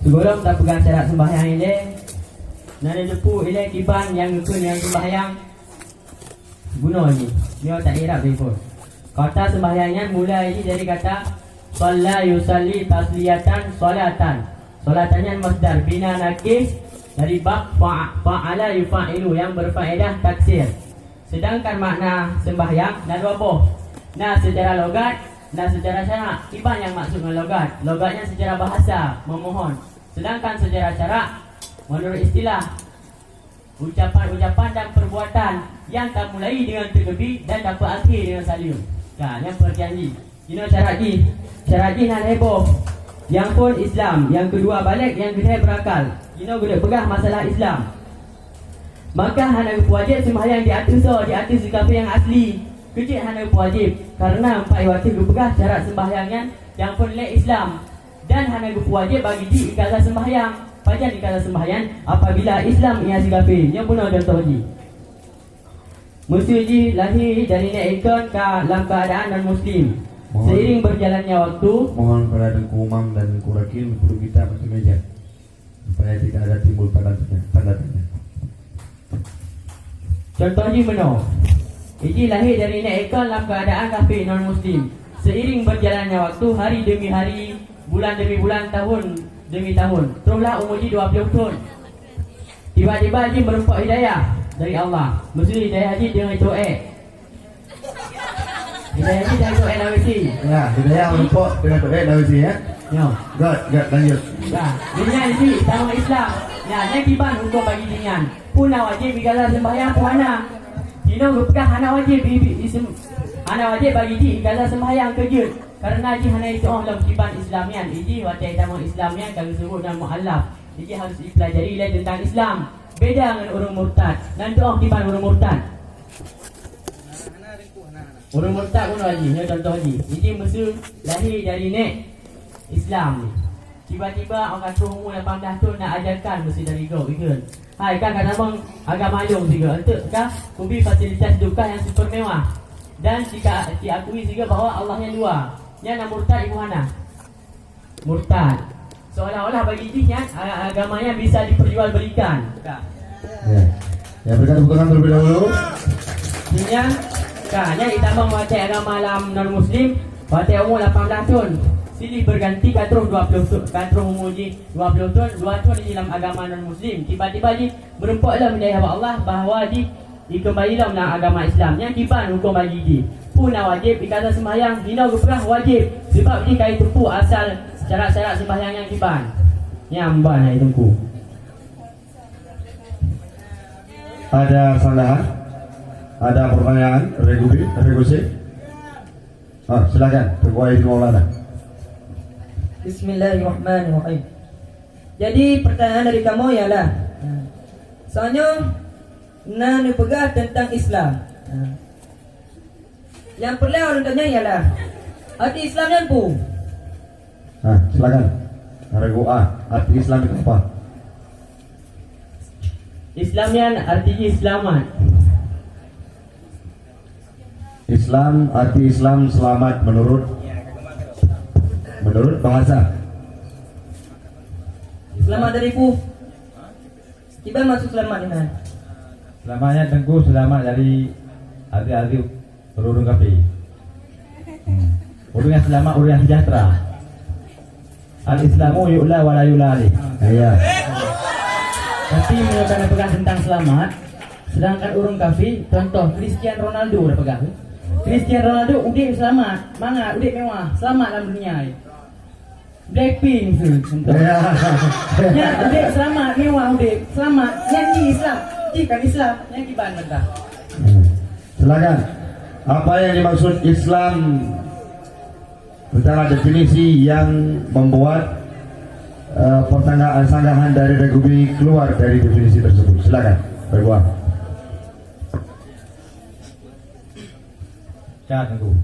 Sebelum tak pegang syarat sembahyang ini, nada depu ini kiban yang ngekun yang sembahyang bunuh ni. Dia tak irap dia pun. Kata sembahyangnya mulai ini dari kata shalla yusalli tasliyatan salatan. Salatannya masdar bina nakis dari bab fa'ala yufa'ilu yang berfaedah taksir. Sedangkan makna sembahyang na dua boh. Nah secara logat, nah secara syarak. Kiban yang maksud dengan logat. Logatnya secara bahasa memohon. Sedangkan secara syarak menurut istilah ucapan-ucapan dan perbuatan yang tak mulai dengan terlebih dan dapat akhir dengan salim. Nah, yang berjanji. Ini syarat ji nak heboh. Yang pun Islam, yang kedua balik, yang ketiga berakal. Ini guna pegah masalah Islam. Maka hana wajib sembahyang di atas kafir yang asli. Kecil hana wajib karena empat wajib pegah syarat sembahyangnya yang pun le Islam. Dan hana wajib bagi di ikaza sembahyang. Pajan ikaza sembahyang apabila Islam ia si kafir. Yang benar contoh ji. Musuh ji lahir dari nek ikon dalam keadaan non muslim. Seiring berjalannya waktu, mohon kepada Dengku Umam dan Dengku Rakil untuk kita bersemeja supaya tidak ada timbul tanda tanya. Contoh ji benar. Iji lahir dari nek ikon dalam keadaan kafir non muslim. Seiring berjalannya waktu, hari demi hari, bulan demi bulan, tahun demi tahun, teruslah umur ji 20 tahun. Tiba-tiba ji berempat hidayah dari Allah. Mesti hidayah ji dengan itu hidayah ji dengan itu lawisi. Ya, hidayah merempok dengan doa lawisi ya. Ya. God, lanjut. Ya, dengan ini sama Islam. Ya, yang kiban untuk bagi dengan. Puna wajib bigala sembahyang puana. Dino gupkah hana wajib hana wajib bagi di bigala sembahyang kejut. Karena ji hana itu dalam kiban Islamian. Iji wajib tamu Islamian kalau sebut dan muallaf. Iji harus dipelajari tentang Islam. Beda dengan orang murtad. Nanti orang kiban orang murtad. Orang murtad pun wajib. Ini contoh wajib. Iji mesti lahir dari nek Islam ni. Tiba-tiba orang kata umur 18 tahun nak ajarkan mesti dari go ikut. Hai kan kadang-kadang agak malu juga. Untuk kah kubi fasilitas duka yang super mewah. Dan jika diakui juga bahawa Allahnya dua. Yang nak murtad ibu mana? Murtad. Seolah-olah bagi dia agamanya bisa diperjualbelikan. Ya. Ya, berikan tepuk tangan terlebih dahulu. Yang yang ditambah wajib agama alam non muslim, wajib umur 18 tahun. Silih berganti katruh 20 tahun, katruh umur ji 20 tahun, 2 tahun di dalam agama non muslim. Tiba-tiba ji berempatlah menjadi hamba Allah bahawa ji dikembalilah dalam agama Islam. Yang kiban hukum bagi ji. Puna wajib dikata sembahyang, dina geprah wajib. Sebab ji kai tepu asal syarat-syarat sembahyang yang kiban. Yang ban hai tungku. Ada sandahan? Ada pertanyaan? Regusi? Silakan. Tengku Aidil Maulana. Bismillahirrahmanirrahim. Jadi pertanyaan dari kamu ialah, soalnya nak pegang tentang Islam. Yang perlu orang tanya ialah arti Islam yang pu. Silakan. Regu A. Arti Islam itu apa? Islamian artinya selamat. Islam, arti Islam selamat menurut bahasa. Selamat dari pu. Tiba masuk selamat dengan. Selamatnya Tengku selamat dari arti-arti urung kapi. Urung yang selamat, urung yang sejahtera. Al-Islamu yu'la wa la yu'la alih. Iya. Tapi menurut pegang tentang selamat, sedangkan urung kafir, contoh Cristiano Ronaldo dah pegang. Cristiano Ronaldo udah selamat, mangga udah mewah, selamat dalam dunia ni. Blackpink tu contoh. Ya, udah selamat, mewah udah, selamat. Yang ni Islam, kan Islam, yang kiban benda. Silakan. Apa yang dimaksud Islam secara definisi yang membuat sanggahan dari Regubi keluar dari definisi tersebut? Silakan, berbuat. Cak tunggu.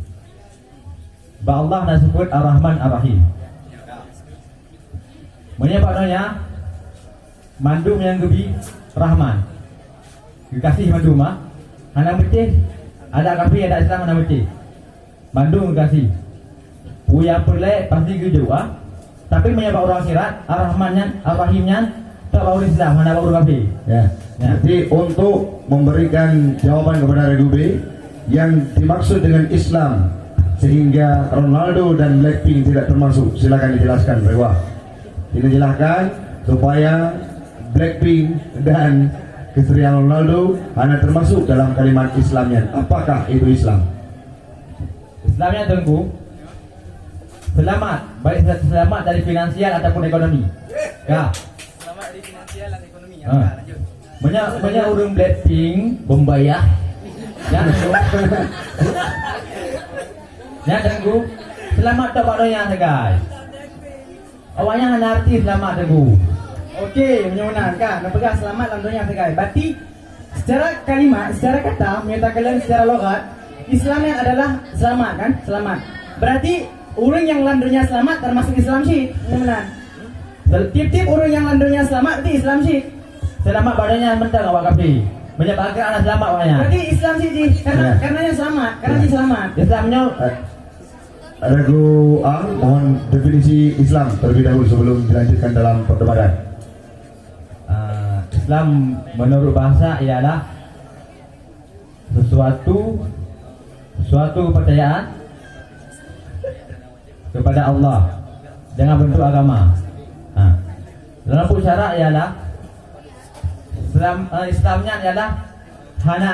Ba Allah nak sebut Ar-Rahman Ar-Rahim. Menyebabnya mandum yang gebi Rahman. Kekasih mandum hana betul. Ada kafir ada Islam hana betul. Mandum kekasih. Puya perle pasti geju Tapi menyebab orang akhirat, Ar-Rahmannya, Ar-Rahimnya tak bawa Islam, hanya bawa kafir. Ya. Ya. Jadi untuk memberikan jawaban kepada Regu B yang dimaksud dengan Islam sehingga Ronaldo dan Blackpink tidak termasuk, silakan dijelaskan Regu A. Dijelaskan supaya Blackpink dan Cristiano Ronaldo hanya termasuk dalam kalimat Islamnya. Apakah itu Islam? Islamnya tengku selamat, baik selamat dari finansial ataupun ekonomi. Ya. Selamat dari finansial dan ekonomi. Lanjut. Banyak orang Blackpink membayar. Ya. Ya tengku selamat tak pakdonya guys. Awaknya hanya arti selamat tengku. Okey, menyenangkan. Nampak selamat dalam dunia sekarang. Berarti secara kalimat, secara kata, menyatakan secara logat, Islam yang adalah selamat kan? Selamat. Berarti orang yang landurnya selamat termasuk Islam sih. Benar. Tiap-tiap orang yang landurnya selamat berarti Islam sih. Selamat badannya mentang awak kafir. Banyak bagak anak selamat awaknya. Berarti Islam sih karena Ya. karenanya selamat, karena dia selamat. Islamnya Regu A, mohon definisi Islam terlebih dahulu sebelum dilanjutkan dalam perdebatan. Islam menurut bahasa ialah suatu kepercayaan kepada Allah dengan bentuk agama. Dalam syarat ialah Islamnya ialah hana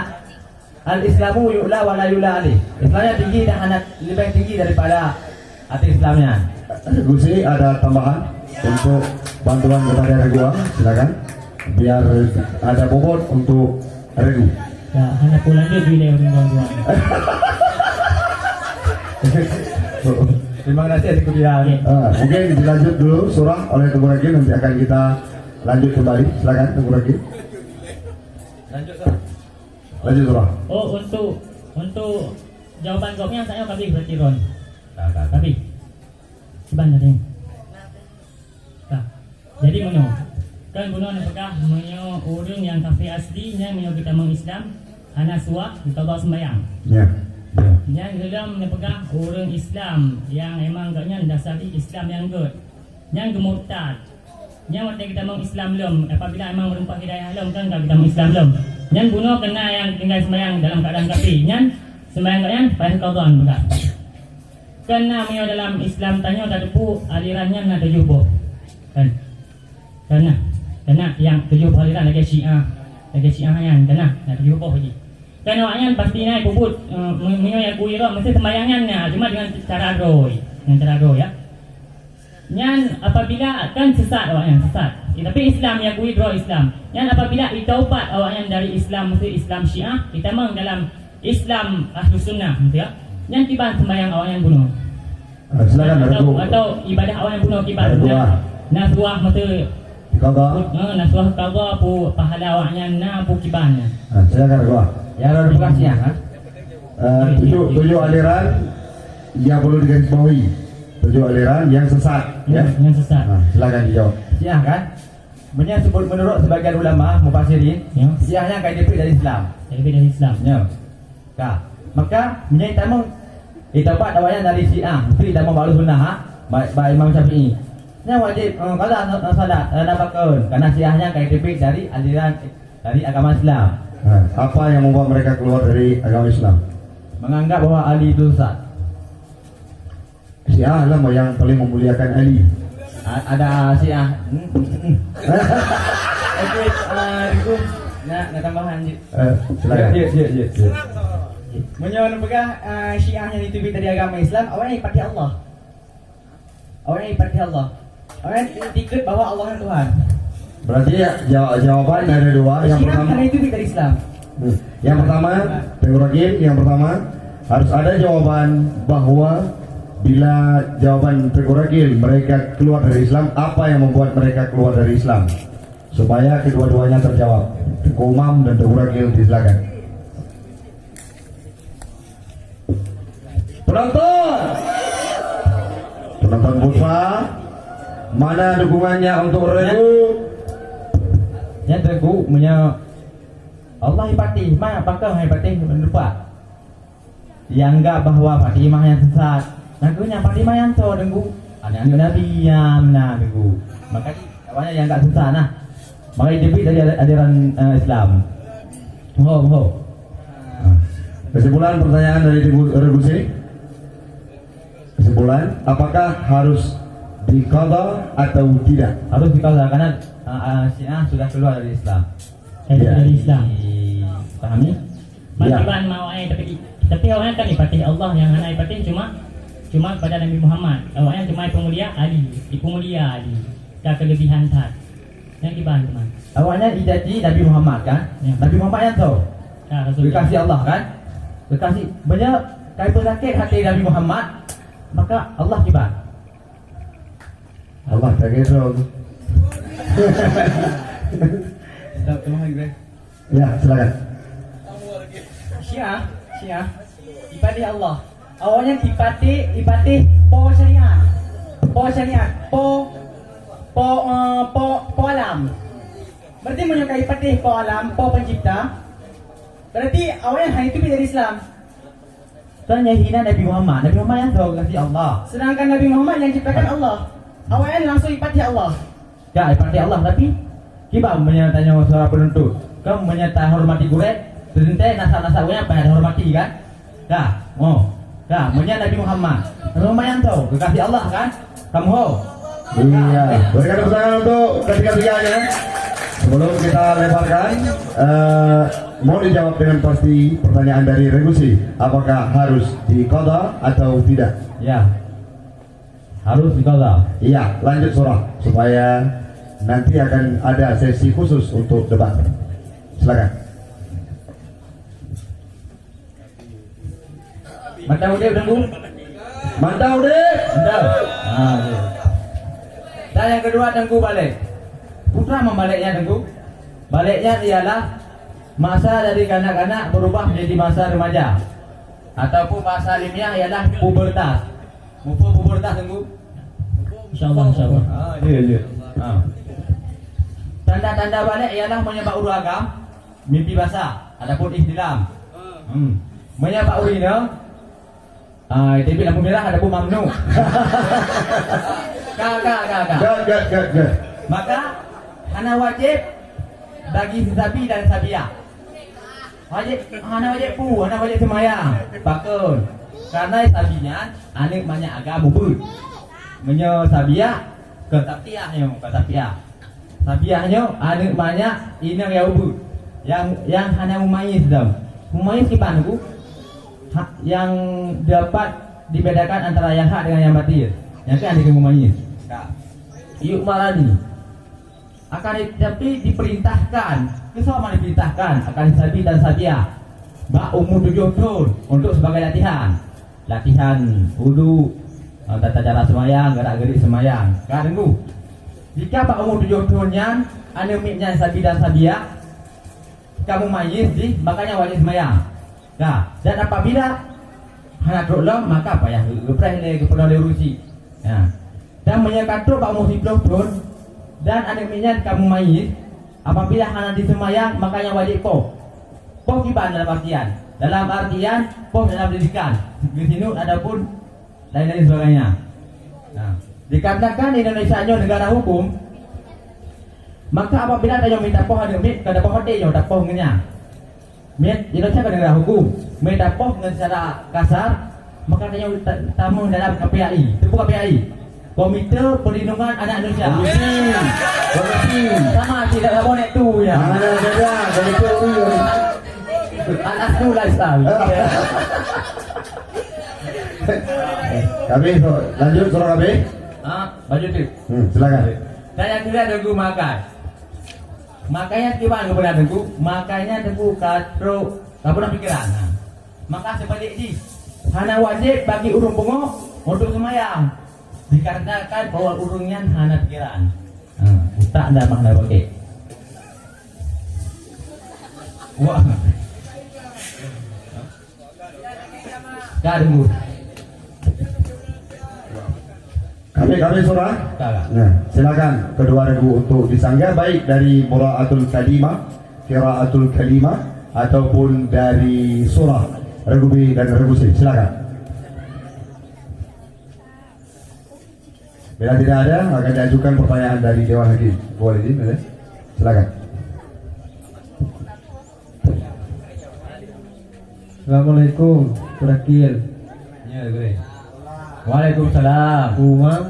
al-Islamu yu'la wa la yu'la alih. Islamnya tinggi dan hana lebih tinggi daripada arti Islamnya. Regu C ada tambahan untuk bantuan kepada Regu A, silakan. Biar ada bobot untuk Regu. Ya, hanya pulang dia bila orang kawan-kawan. Terima kasih atas kebiayaan. Mungkin dilanjut dulu surah oleh Tengku Rakil, nanti akan kita lanjut kembali. Silakan Tengku Rakil. Lanjut surah. Oh, untuk jawaban jawabnya saya kami berarti Ron. Kami. Sebenarnya. Nah, jadi menyo. Kan guna apakah menyo orang yang kafir aslinya menyo kita mengislam anak suah kita bawa sembahyang. Ya. Yang dalam apakah orang Islam yang emang agaknya dasari Islam yang good. Yang gemurtad. Yang waktu kita mengislam belum apabila emang merumpah hidayah belum kan kita mengislam belum. Yang guna kena yang tinggal sembahyang dalam keadaan kafir. Yang sembahyang kalian pada qadhan bukan. Kena menyo dalam Islam tanya tak depu alirannya nak tujuh boh. Kan. Kena yang tujuh aliran lagi Syiah yang kena nak tujuh boh lagi. Kan awaknya pasti naik bubut menyo yang kuira mesti sembayangannya cuma dengan cara roy. Dengan cara roy ya. Yang apabila kan sesat awaknya sesat. Tapi Islam yang kuih draw Islam. Yang apabila ditaubat awaknya dari Islam mesti Islam Syiah, kita mang dalam Islam Ahlus Sunnah gitu ya. Yang tiba sembahyang awaknya bunuh. Silakan Regu. Atau ibadah awaknya bunuh kibat. Nasuah mesti Qadha. nasuah qadha pu pahala awaknya na pu kibannya. Silakan Regu. Ya ada bekasnya kan? Tujuh aliran yang perlu digarisbawahi. Tujuh aliran yang sesat. Ya. Yang sesat. Silakan dijawab. Syiah kan? Menurut sebagian ulama mufassirin, Ya. Syiahnya kayak dari Islam. Jadi dari Islam. Ya. Maka menjadi tamu itapat awalnya dari Syiah, mesti tamu baru sunnah baik Imam Syafi'i. Nya wajib kalau salat ada bakun karena Syiahnya kayak tipik dari aliran dari agama Islam. Apa yang membuat mereka keluar dari agama Islam? Menganggap bahwa Ali itu sesat. Syiah lah yang paling memuliakan Ali. Ada Syiah. Oke, itu nak tambahan je. Silakan. Ya. Menyoal pegah Syiahnya itu dari agama Islam, awalnya ipati Allah. Awalnya ikut bahwa Allah yang Tuhan. Berarti ya, jawaban ada dua. Yang Syiah pertama, karena itu dari Islam. yang pertama harus ada jawaban bahwa bila jawaban Tengku Rakil mereka keluar dari Islam, apa yang membuat mereka keluar dari Islam? Supaya kedua-duanya terjawab. Tengku Umam dan Tengku Rakil, silakan. Penonton Puspa, mana dukungannya untuk Regu? Yang Tengku punya Allah ipati, mana apakah ipati lupa? Dianggap bahwa Fatimah yang sesat. Nakunya Fatimah yang so Tengku. anak-anak Nabi yang benar tengku. Maka awalnya yang tak susah nah. Maka debit dari ajaran Islam. Ho. Kesimpulan pertanyaan dari Regusi. Kesimpulan, apakah harus diqadha atau tidak? Harus dikawal karena Syiah sudah keluar dari Islam. Dari Islam. Pahami? Matiban mau tapi awalnya kan dipatih Allah yang anak dipatih cuma pada Nabi Muhammad. Awalnya cuma pemulia Ali, tak kelebihan tak. Yang dibantu teman. Awalnya dijanji Nabi Muhammad kan? Ya. Nabi Muhammad yang tahu. Tak Rasulullah. Dikasih Allah kan? Dikasih banyak kait sakit hati Nabi Muhammad, maka Allah kibar. Allah tak kira. Ya, silakan. Syiah ibadih Allah. Awalnya ibadih po syariat, po alam. Berarti menyukai ibadih po alam, po pencipta. Berarti awalnya hanya itu dari Islam. Tanya hina Nabi Muhammad yang tahu kasih Allah. Sedangkan Nabi Muhammad yang ciptakan Allah. Awalnya langsung ibadih Allah. Ya, seperti Allah tapi kita menyertanya suara penuntut. Kamu menyertai hormati gurek, serentai nasa-nasanya pada hormati kan? Dah, menyertai Nabi Muhammad. Lumayan tahu, kekasih Allah kan? Kamu ho. Iya, berikan tepuk tangan untuk ketiga-tiganya. Sebelum kita lebarkan, mau dijawab dengan pasti pertanyaan dari Regusi. Apakah harus diqadha atau tidak? Ya. Harus dikawal. Iya, lanjut surah supaya nanti akan ada sesi khusus untuk debat. Silakan. Mantap udah tunggu. Mantap deh. Mantap. Ya. Dan yang kedua tunggu balik. Putra membaliknya tunggu. Baliknya ialah masa dari kanak-kanak berubah menjadi masa remaja. Ataupun masa ilmiah ialah pubertas. Pubertas tunggu. Insyaallah. Ya. Tanda-tanda balik ialah menyebab uragam, mimpi basah, adapun ihtilam. Menyebab urina, TV lampu merah adapun mamnu. Gak. Maka hana wajib bagi sabi dan sabiah. Hana wajib semayang, bakun. Karena sabinya anik banyak agama pun. Menyo sabiah ketapiahnya. Sabiahnya anik banyak inang ya ubud. Yang hanya mumayyiz dam. Mumayyiz kipan bu? Yang dapat dibedakan antara yang hak dengan yang batil. Yang kan adik mumayyiz. Yuk marani. Akan tapi diperintahkan, kesemua diperintahkan akan sabi dan sabiah. Bak umur 7 tahun untuk sebagai latihan wudu, tata cara semayang, gerak-gerik semayang. Kan tunggu. Jika bak umur 7 tahunnya anemiknya sabi dan sabiah, kamu mayyiz makanya wajib semayang. Nah, dan apabila anak dolam maka payah gepreh kepada urusi. Nah, dan menyangkatu bak umur 10 tahun dan anemiknya kamu mayyiz, apabila anak disemayang makanya wajib po kiban dalam artian po dalam pendidikan. Di sini adapun lain-lain sebagainya. Nah, dikatakan Indonesia negara hukum, maka apabila ada yang minta poh ada mit kada poh hati yang tak poh ngenya. Mit Indonesia kan negara hukum, minta poh dengan secara kasar, maka ada yang tamu dalam KPAI, itu KPAI. Komite Perlindungan Anak Indonesia. Komisi. Sama tidak ada bonek tu ya. Komisi itu. Anak tu lifestyle. Kami lanjut surah kami. Baju tu. Silakan. Dan yang kedua tunggu makan. Makanya gimana kepada tunggu? Makanya tunggu katro kapan pikiran. Maka sebalik ni, hana wajib bagi urung pungok untuk semayang. Dikarenakan bahwa urungnya hana pikiran. Tak ada makna pakai. Wah. Tunggu. Kami surah. Tak. Nah, silakan kedua regu untuk disanggah baik dari muraatul kalimah, qiraatul kalimah ataupun dari surah regu B dan regu C. Silakan. Bila tidak ada, akan diajukan pertanyaan dari Dewan Hakim. Boleh izin, ya? Silakan. Assalamualaikum, Turakil. Ya, gue. Waalaikumsalam. Uang.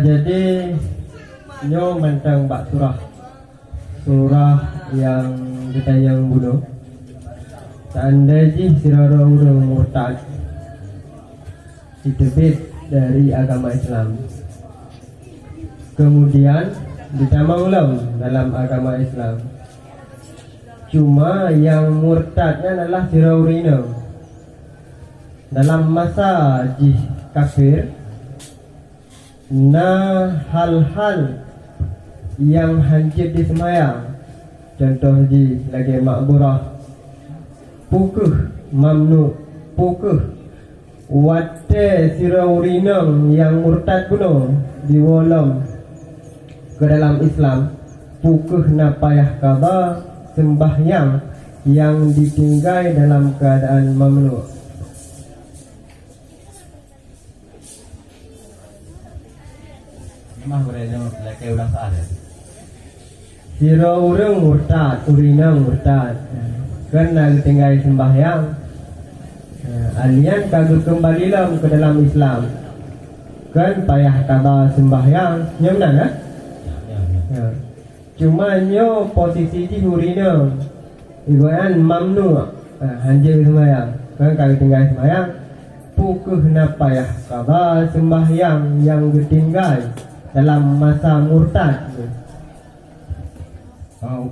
Jadi nyo mentang bak surah yang kita yang bunuh. Seandainya sirara urang murtad ditebit dari agama Islam, kemudian ditamang ulang dalam agama Islam. Cuma yang murtadnya adalah siraurina dalam masa jih kafir. Nah, hal-hal yang hancur di semayang, contoh di lagi makburah, pukuh mamnu, pukuh wate siraurinang yang murtad kuno diwolam ke dalam Islam, pukuh napayah kaba sembahyang yang ditinggai dalam keadaan mamnu. Memang boleh lagi ulang soal ya. Siraurang murtad, urinang murtad, kena ditinggai sembahyang. Alian kagak kembali ke dalam Islam, kan payah kata sembahyang, nyo menang kan? Ya. Cuma nyo posisi di hurina, ibuan mamnu, hanjir sembahyang, kan kagak tinggal sembahyang, pukuh na payah kata sembahyang yang ditinggal dalam masa murtad. Oh,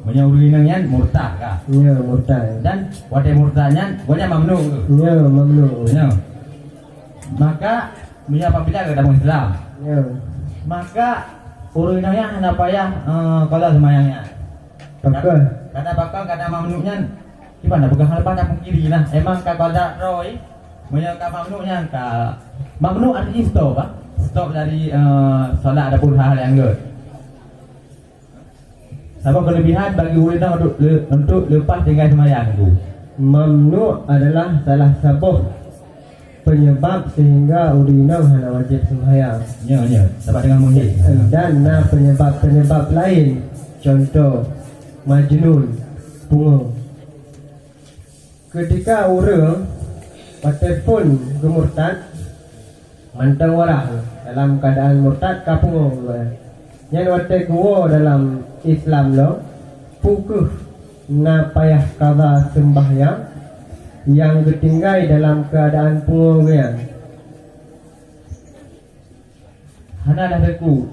menyaurinangnya murtad kah? Ya murtad. Dan wadah murtadnya, wadah mamnu. Ya mamnu. Ya. Maka apabila ketemu Islam, Ya. maka urinanya hanya payah kalau semayangnya. Pakai. Kata bakal kata mamnunya, gimana? Bukan hal pada kiri lah. Emang kata Roy, menyangka mamnunya ka mamnu artinya stop, pak? Stop dari solat adapun hal yang enggak. Apa kelebihan bagi urina untuk lepas tinggal semayang itu? Mamnu adalah salah satu penyebab sehingga urina hana wajib sembahyang. Ya, dapat dengan muhid. Dan penyebab-penyebab lain, contoh majnun, pungo. Ketika orang ataupun gemurtad mantang warah dalam keadaan murtad kapungo. Yang wate kuwo dalam Islam lo pukuh na payah kata sembahyang yang ketinggai dalam keadaan pungogian. Hana dah beku.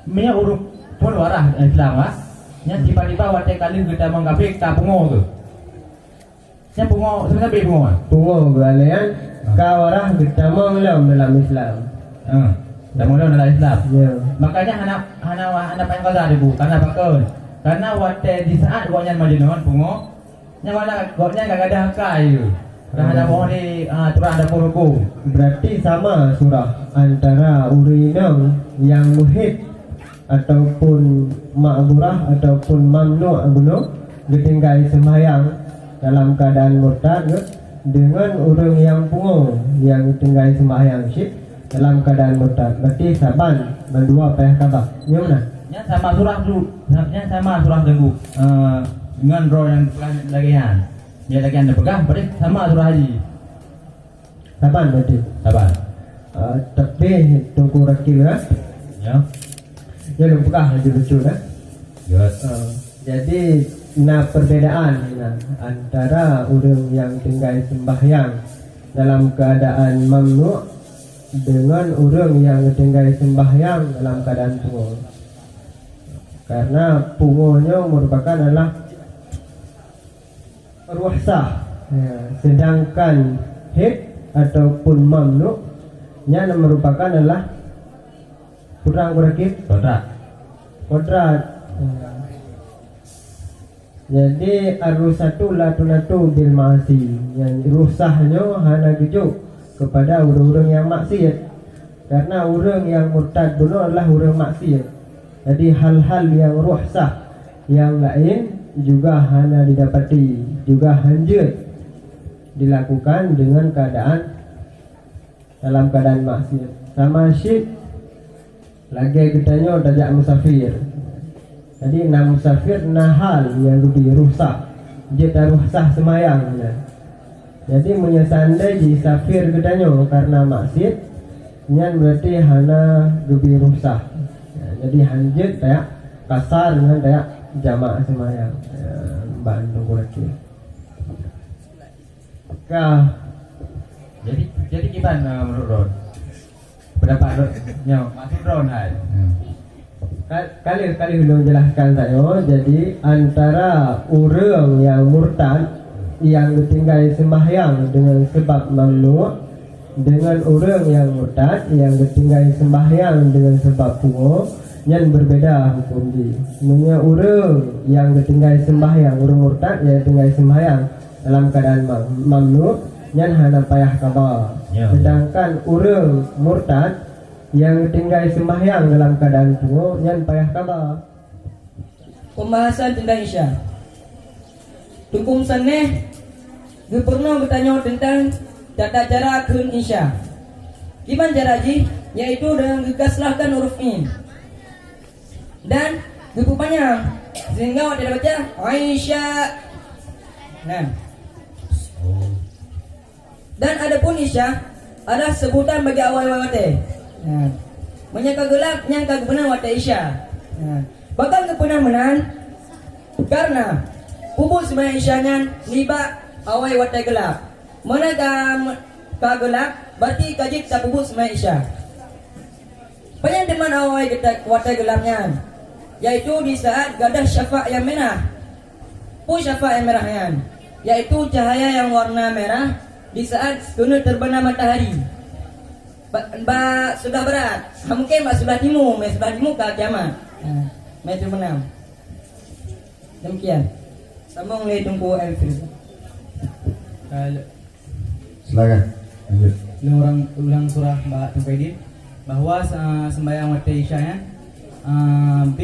Mia urut pun warah Islam ah. Yang tiba-tiba wate kali kita mengkafir kapungo tu. Yang pungo sebenarnya pungo ah. Pungo galian kawarah kita menglam dalam Islam. Dah mula dalam Islam. Ya. Makanya hana payah kata ibu. Karena apa? Karena wate di saat goknya majnun pungo, nya wala goknya enggak ada kayu. Hana mau di turun ada hukum. Berarti sama surah antara urinang yang muhid ataupun ma'burah ataupun mamnu abuno ditinggal sembahyang dalam keadaan murtad dengan orang yang pungo yang tinggal sembahyang syik dalam keadaan murtad. Berarti saban berdua payah kata. Ya mana? Nya sama surah tu. Nya sama surah tenggu. Dengan roh yang lagian. Dia lagian dia pegang, berarti sama surah haji. Saban berarti. Sabar. Tapi tunggu rakil ya. Ya. Ya lupa lucu ya. Yes. Jadi perbedaan antara orang yang tinggal sembahyang dalam keadaan mamnu dengan orang yang tinggal sembahyang dalam keadaan pungo. Karena pungonya merupakan adalah ruh sah, sedangkan hid ataupun mamnu nya merupakan adalah kurang berakib kodrat. Jadi arusatu latunatu bil ma'asi, yang rusahnya hanya gitu kepada orang-orang yang maksiat. Karena orang yang murtad dulu adalah orang maksiat. Jadi hal-hal yang ruhsah yang lain juga hanya didapati, juga hancur dilakukan dengan keadaan dalam keadaan maksiat. Sama syid lagi kitanya tajak musafir. Jadi nak musafir nahal yang lebih rusak. Dia tak rusak semayang. Jadi menyesandai di safir kitanya karena maksiat, nyan berarti hana lebih rusak. Jadi hanjut tak kasar dengan tak jamaah semayang. Bantu kurang. Jadi gimana menurut Ron? Pendapat Ron? Maksud Ron hai. Kali dulu jelaskan saya. Jadi antara orang yang murtad yang ditinggal sembahyang dengan sebab mamnu dengan orang yang murtad yang ditinggal sembahyang dengan sebab pungo yang berbeda hukum di. Sebenarnya orang yang ditinggal sembahyang, orang murtad yang ditinggal sembahyang dalam keadaan mamnu yang hana payah qada. Ya. Sedangkan orang murtad yang tinggal sembahyang dalam keadaan pungo yang payah qada. Pembahasan tentang Isya. Tukum saneh pernah bertanya tentang tata cara kun Isya. Gimana cara ji? Yaitu dengan gegaslahkan huruf in dan panjang sehingga waktu dia baca Aisyah. Nah. Dan adapun Isya adalah sebutan bagi awal-awal wate. Nah. Menyangka gelap, nyangka kebenaran wate Isya. Nah. Bakal kebenaran karena pupus sembahyang Isyanya liba awal wate gelap. Mana ka gelap berarti kajik tak pupus sembahyang Isya. Banyak teman awal kita wate gelapnya, yaitu di saat gadah syafa' yang merah. Syafa' yang merahnya, yaitu cahaya yang warna merah di saat kena terbenam matahari. Sudah berat, mungkin sudah timur ke kiamat. Mai terbenam. Demikian. Sambung lagi tunggu Elfri. Silakan. Lanjut. Ulang surah Mbak Tumpaidin bahwa sembahyang wate Isyanya B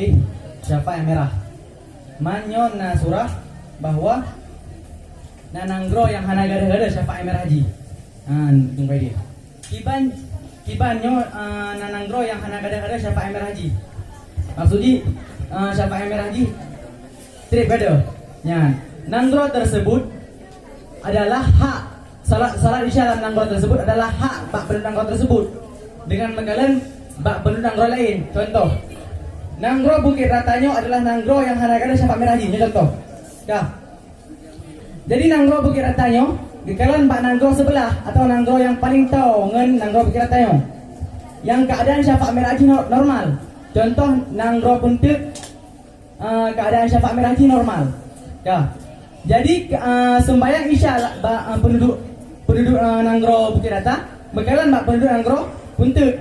syafa' yang merah. Manyon na surah bahwa nananggro yang hana gada-gada syafa' yang merah haji. Tumpaidin. Kibanyo nananggro yang hana gada-gada syafa' yang merah haji. Maksudnya syafa' yang merah haji tidak beda. Nanggro tersebut adalah hak salat Isya dalam nanggro tersebut adalah hak bak penduduk nanggro tersebut dengan menggalan bak penduduk nanggro lain. Contoh, nanggro Bukit Ratanyo adalah nanggro yang hana gada syafa' merah haji. Ini contoh. Jadi nanggro Bukit Ratanyo dikalan bak nanggro sebelah atau nanggro yang paling tahu ngen nanggro Bukit Ratanyo yang keadaan syafa' merah haji normal. Contoh nanggro Puntut keadaan syafa' merah haji normal. Jadi sembahyang Isya penduduk nanggro Bukit Rata bekalan bak penduduk nanggro Puntut.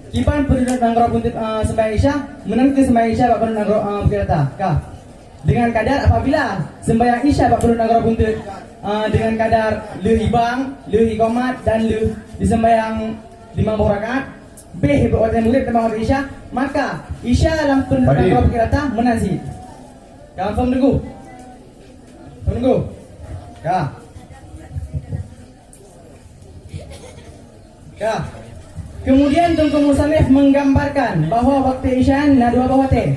Kipan penduduk nanggro Puntut sembahyang Isya menang ke sembahyang Isya bak penduduk nanggro Bukit Rata. Dengan kadar apabila sembahyang Isya bak penduduk nanggro Puntut dengan kadar le ibang, le iqamat dan le disembahyang 50 rakaat B buat murid tembang Isya, maka Isya dalam penduduk nanggro Bukit Rata menansi. Faham tunggu. Tunggu. Kemudian Tunggu Musannif menggambarkan bahwa waktu Isya ada dua wate.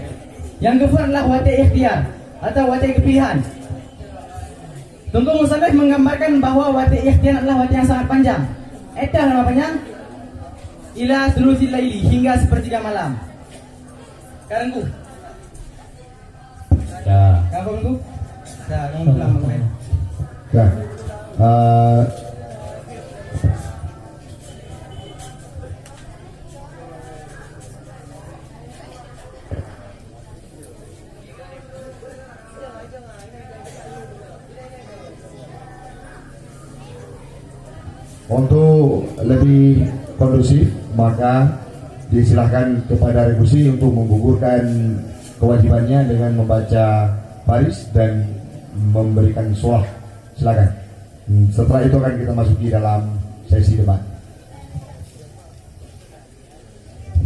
Yang kedua adalah wate ikhtiar atau wate kepilihan. Tunggu Musannif menggambarkan bahwa wate ikhtiar adalah wate yang sangat panjang. Eta nama panjang ila thuluthil laili hingga sepertiga malam. Karangku. Kamu kamu pulang main. Untuk lebih kondusif maka disilahkan kepada Regusi untuk menggugurkan kewajibannya dengan membaca baris dan memberikan sholah. Silakan. Setelah itu akan kita masuki dalam sesi debat.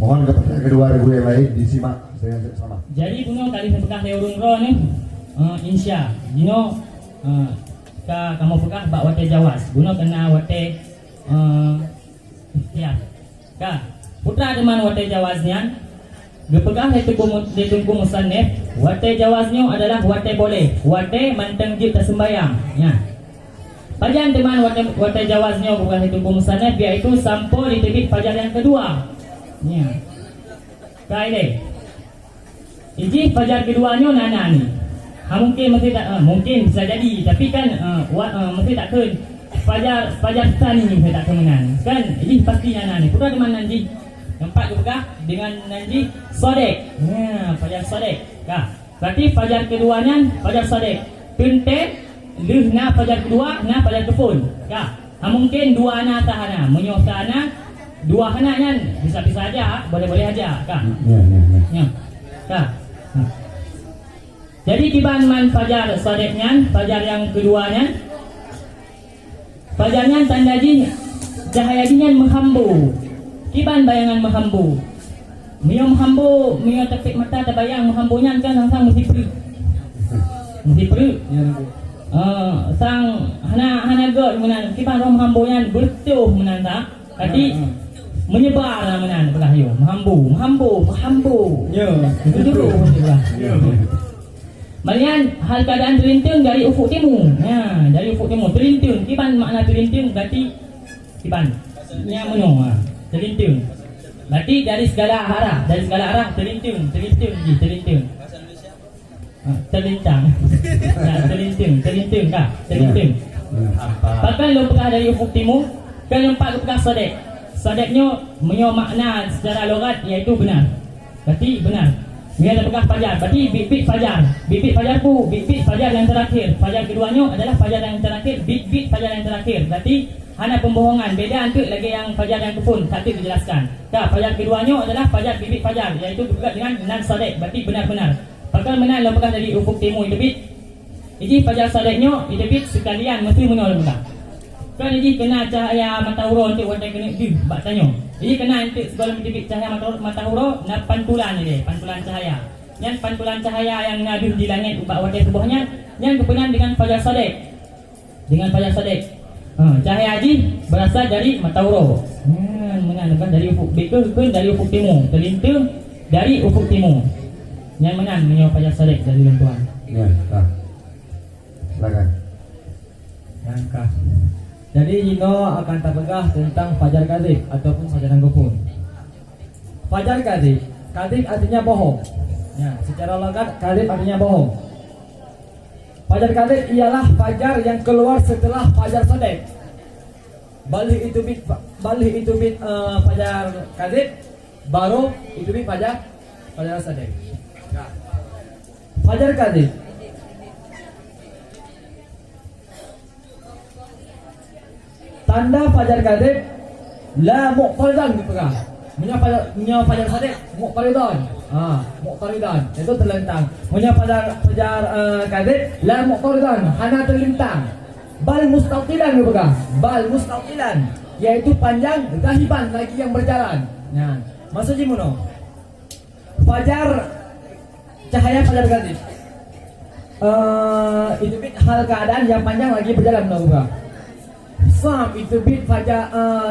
Mohon kepada kedua Regu yang lain disimak dengan sama. Jadi puno kali sepekah leurung ro ni insya dino kamu pekah bak wate jawas. Puno kena wate Ya. Ka. Putra teman wate jawaznya. Gepegah ditunggu musannif. Wate jawaznya adalah wate boleh. Wate manteng jib tersembayang. Ya. Pajan teman wate jawaznya bukan ditunggu musannif, iaitu sampo di terbit fajar yang kedua. Ya. Kaide. Iji fajar keduanya nana ni. Mungkin mesti tak mungkin bisa jadi, tapi kan mesti tak kun fajar tani ni tak kemenan. Kan ini pasti nana ni. Putra teman nanti nampak ke begah dengan nanti sodek. Ya, fajar sodek. Kah. Berarti fajar keduanya fajar sodek. Tuntet leh na fajar kedua na fajar kepun. Kah. Mungkin dua ana tahana, menyo tahana dua hana nyan bisa-bisa aja, boleh-boleh aja. Kah. Ya. Kah. Jadi kiban man fajar sodeknya, fajar yang keduanya, fajarnya tanda jin, cahaya jinnya menghambu. Kiban bayangan menghambu. Mio menghambu, mio tepik mata terbayang menghambunya kan langsung mesti perih. Mesti perih. Sang hana god menan kiban rom menghambunya bertuh menan tak. Tadi menyebar menan belahyo, menghambu. Ya, itu dulu. Malian hal keadaan terlinting dari ufuk timur. Ya, dari ufuk timur terlinting. Kiban makna terlinting berarti kiban. Nya menyo. Terlinting. Berarti dari segala arah terlinting. Terlintang. Ya, terlinting kah? Terlinting. Bahkan lo pegah dari ufuk timur, kan nampak pegah sodek. Sodeknya menyo makna secara logat iaitu benar. Berarti benar. Dia ada pegah fajar, berarti bit fajar. Bit fajar yang terakhir. Fajar keduanya adalah fajar yang terakhir. Bit fajar yang terakhir. Berarti hanya pembohongan. Beda antuk lagi yang fajar yang kepun. Tak dijelaskan. Kah, fajar keduanya adalah fajar bit fajar, iaitu berdekat dengan nan sadek. Berarti benar-benar. Pakal menang lo pegah dari ufuk timur itu bit. Jadi fajar sadeknya itu bit sekalian mesti menol pegah. Kan ini kena cahaya matahura untuk wadah kena tanya. Ini kena untuk sebelum dibit cahaya matahura na pantulan ni, pantulan cahaya. Yang pantulan cahaya yang ngadu di langit ubah wadah sebuahnya yang kepenan dengan fajar sadek. Cahaya haji berasal dari matahura. Menang dari ufuk betul dari ufuk timur. Terlinting dari ufuk timur. Yang menang menyo fajar sadek dari tuan. Ya, silakan. Langkah. Jadi Jino akan terpegah tentang fajar kadzib ataupun fajar yang kepun. Fajar kadzib artinya bohong. Ya, secara logat kadzib artinya bohong. Fajar kadzib ialah fajar yang keluar setelah fajar sodek. Balik itu bit fajar kadzib, baru itu bit fajar sodek. Fajar kadzib. Tanda fajar kadzib la muqtaridan dipegah. Punya fajar sadiq muqtaridan. Muqtaridan itu terlentang. Punya fajar kadzib la muqtaridan, hana terlentang. Bal mustaqilan dipegah. Bal mustaqilan yaitu panjang zahiban lagi yang berjalan. Nah, maksudnya mono. Fajar cahaya fajar kadzib. Itu bit hal keadaan yang panjang lagi berjalan dipegah. Sam itu bit fajar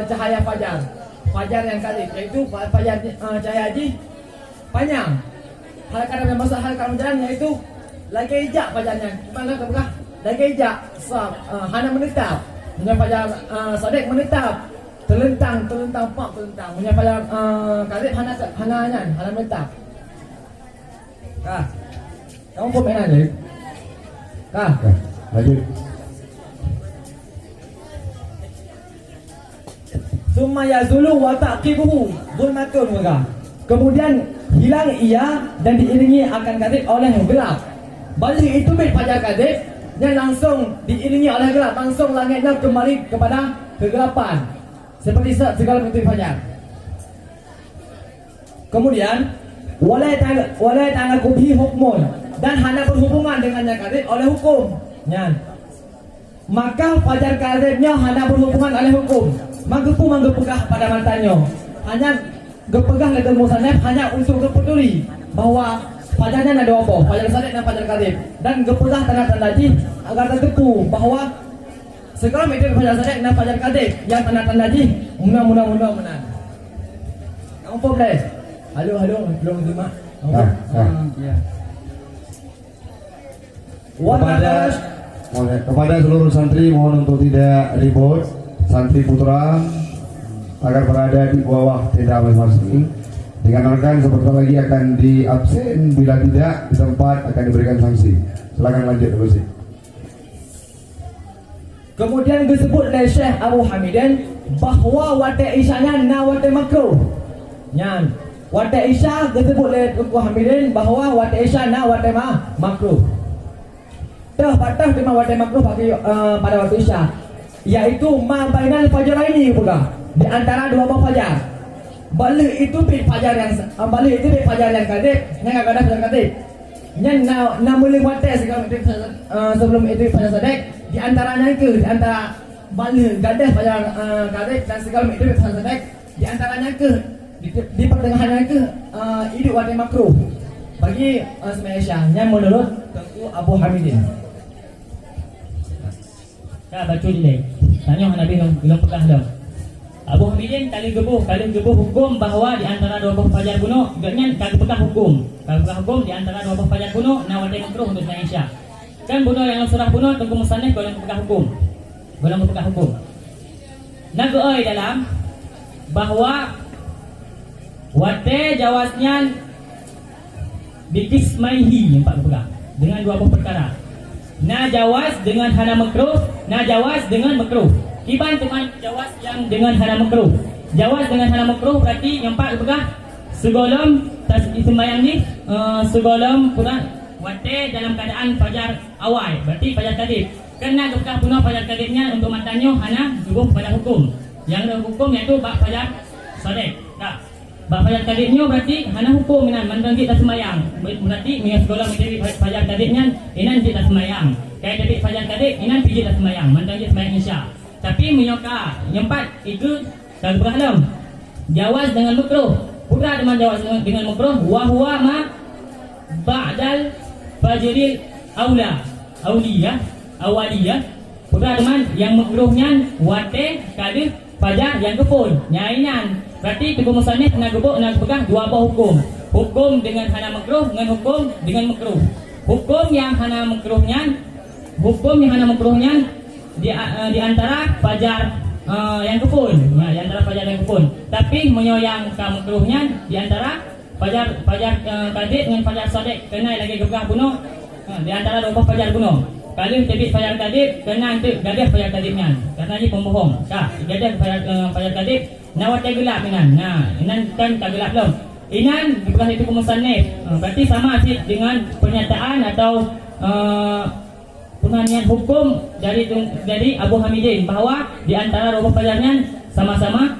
cahaya fajar yang kadzib, yaitu fajar cahaya haji panjang. Hal kadang masa hal kadang berjalan yaitu lagi ijak fajarnya. Gimana kah? Lagi ijak sam hana menetap. Punya fajar sadek menetap. Terlentang pak terlentang. Punya fajar kadzib hana menetap. Kah? Kamu pun main aja. Kah? Lanjut. Summa yazulu wa taqibuhu zulmatun maka. Kemudian hilang ia dan diiringi akan kadzib oleh gelap. Balik itu bit fajar kadzib dan langsung diiringi oleh gelap, langsung langitnya kembali kepada kegelapan seperti segala bentuk fajar. Kemudian walai ta'ala kubhi hukmun dan hanya berhubungan dengan yang kadzib oleh hukum. Maka fajar kadzibnya hanya berhubungan oleh hukum. Menggepegah pada matanya. Hanya gepegah legal musannaf hanya untuk kepeduli bahwa fajarnya ada apa? Fajar sadiq dan fajar kadzib. Dan gepegah tanda-tanda agar tertepu bahwa Sekolah media fajar sadek dan fajar kadek yang tanda-tanda ji mudah-mudah menang. Apa boleh? Halo, belum terima. Ya. Kepada seluruh santri mohon untuk tidak ribut. Santri putra agar berada di bawah tenda masing-masing. Dengan rekan sebentar lagi akan diabsen, bila tidak di tempat akan diberikan sanksi. Silakan lanjut dulu sih. Kemudian disebut oleh Syekh Abu Hamidin bahawa wate isyanya na wate makruh. Nyan, wate isya disebut oleh Abu Hamidin bahawa wate isya na wate makruh. Dah patah tema wate makruh bagi pada waktu isya, yaitu ma bainal fajraini pula, di antara dua buah fajar. Balik itu pi fajar yang balik itu pi fajar yang kadip, yang kadang fajar kadip. Yang na mulai wate sebelum itu fajar sadek, di antaranya ke di antara balik gadah fajar kadip dan segala itu pi fajar sadek, di antaranya ke di pertengahannya ke hidup wate makruh bagi semaya yang menurut Tengku Abu Hamidin. Dah baca ni. Tanya Nabi belum pegah dah. Abu Hamidin kali gebuh hukum bahawa di antara dua buah fajar kuno, agaknya kali pegah hukum. Kalau pegah hukum di antara dua buah fajar kuno, nawati makruh untuk sembahyang Isya. Kan bunuh yang surah bunuh Tengku Musannif golong pegah hukum. Golong pegah hukum. Nagooi dalam bahawa wate jawasnya bikismaihi yang pak pegah dengan dua buah perkara. Na jawas dengan hana makruh, na jawas dengan makruh. Kiban teman jawas yang dengan hana makruh. Jawas dengan hana makruh berarti yang pak pegah segolom sembahyang ni segolom kurang wate dalam keadaan fajar awal, berarti fajar kadib. Kena pegah punah fajar kadibnya untuk matanya hana guguh pada hukum. Yang ada hukum iaitu bab fajar sadek. Tak. Bab fajar kadibnya berarti hana hukum minan mandang kita sembahyang. Berarti mengas sekolah menjadi fajar kadibnya inan kita sembahyang. Kayak jadi fajar kadib inan pijit kita sembahyang, mandang kita sembahyang Isya. Tapi menyoka yang empat itu kalau berhalam. Jawas dengan makruh. Putra dengan jawas dengan makruh wa huwa ma ba'dal fajril awaliyah. Putra teman yang makruhnya wate kali fajar yang kepun nyainan. Berarti Tengku Musannif nak gebuk nak pegang dua buah hukum. Hukum dengan hana makruh dengan hukum dengan makruh. Hukum yang hana makruhnya di antara fajar yang kepun, di antara fajar yang kepun. Tapi menyoyang ke makruhnya di antara fajar kadib dengan fajar sadek, kena lagi gebah bunuh di antara dua buah fajar bunuh. Kalau terbit fajar kadib, kena itu gadah fajar kadibnya. Karena ini pembohong. Kah, gadah fajar kadib, nawat gelap inan. Nah, inan kan tak gelap belum. Inan bukan itu Musannif. Berarti sama sih dengan pernyataan atau penganian hukum dari Abu Hamidin bahawa di antara dua fajarnya sama-sama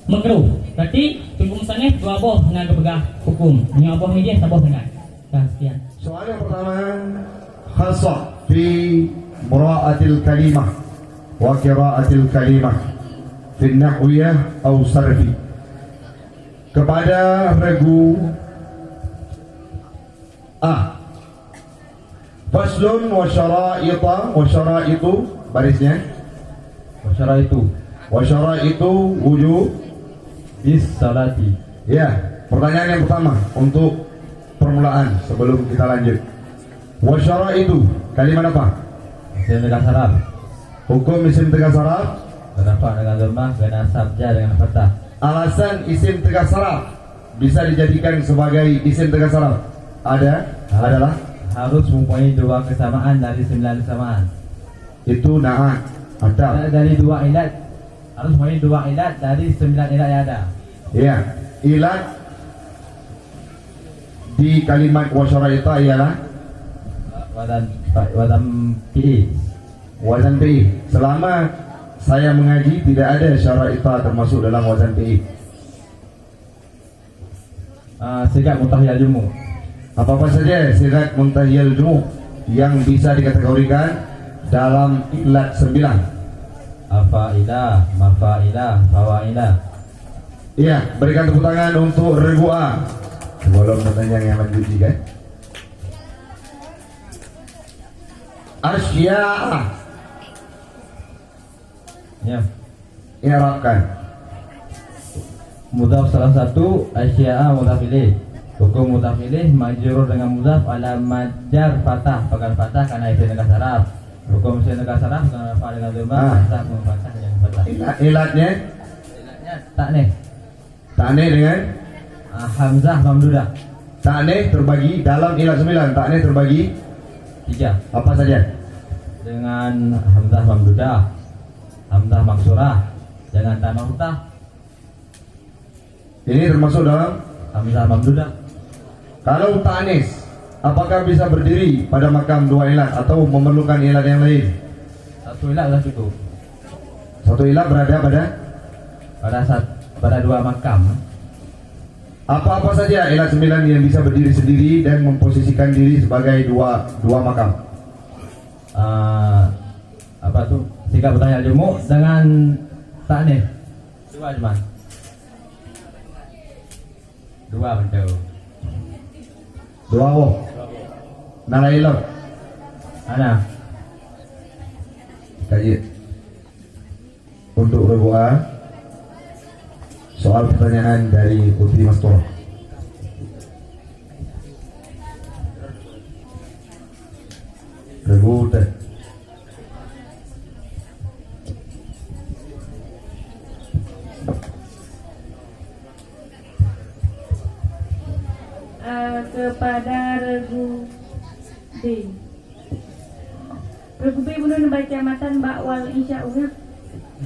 makruh. Berarti Tengku Musannif dua buah nak berpegang hukum. Yang Abu Hamidin tak boleh dengar. Sekian. Soal yang pertama khasah fi mura'atil kalimah wa qira'atil kalimah fi nahwiyah atau sarfi. Kepada regu faslun wa syara'itu barisnya wa syara'itu wujub bis salati. Ya, pertanyaan yang pertama untuk permulaan sebelum kita lanjut. Wa syara'itu kalimat apa? Isim tegas saraf. Hukum isim tegas saraf Berafa dengan lemah, dengan sabja dengan fathah. alasan isim tegas saraf bisa dijadikan sebagai isim tegas saraf adalah harus mempunyai dua kesamaan dari 9 kesamaan. itu na'at ada Dari dua ilat harus mempunyai dua ilat dari 9 ilat yang ada. ya. Ilat di kalimat wasyaraita ialah Wadam PI. wazan PI. Selama saya mengaji tidak ada syaraita termasuk dalam wazan PI. Sigat mutahiyal jumu. Apa-apa saja sigat muntahiyal jumu yang bisa dikategorikan dalam ilat 9. Afailah, mafailah, fawailah. Iya, berikan tepuk tangan untuk regu A. Sebelum bertanya yang lanjut kan. Asya'a Ya. I'rabkan. Mudhaf salah satu asya'a mudhaf ilaih. Hukum mudhaf ilaih majrur dengan mudhaf ala majar fathah, pakai fathah karena itu dengan saraf. Hukum itu dengan saraf dengan rafa dengan dhamma, fathah dengan fathah dengan fathah. Ilatnya Ta'nih. ta'nih dengan Hamzah mamdudah. ta'nih terbagi dalam ilat 9. Ta'nih terbagi 3 apa saja? dengan hamzah mamdudah, hamzah maksurah, dengan ta maftuhah, Ini termasuk dalam. hamzah mamdudah. Kalau ta'nis, apakah bisa berdiri pada makam dua ilat atau memerlukan ilat yang lain? Satu ilat sudah cukup. Satu ilat berada Pada dua makam. apa-apa saja ilat 9 yang bisa berdiri sendiri dan memposisikan diri sebagai dua makam. Apa tuh? Sikap bertanya jumuk dengan ta'nis. Dua cuman. Dua betul. Dua nala ilat. Ana. Kaji. Untuk Rebu'a, soal pertanyaan dari Putri Mastor. Rebu teh. Kepada Regu B. Regu B belum baca matan bakwal insya'Allah.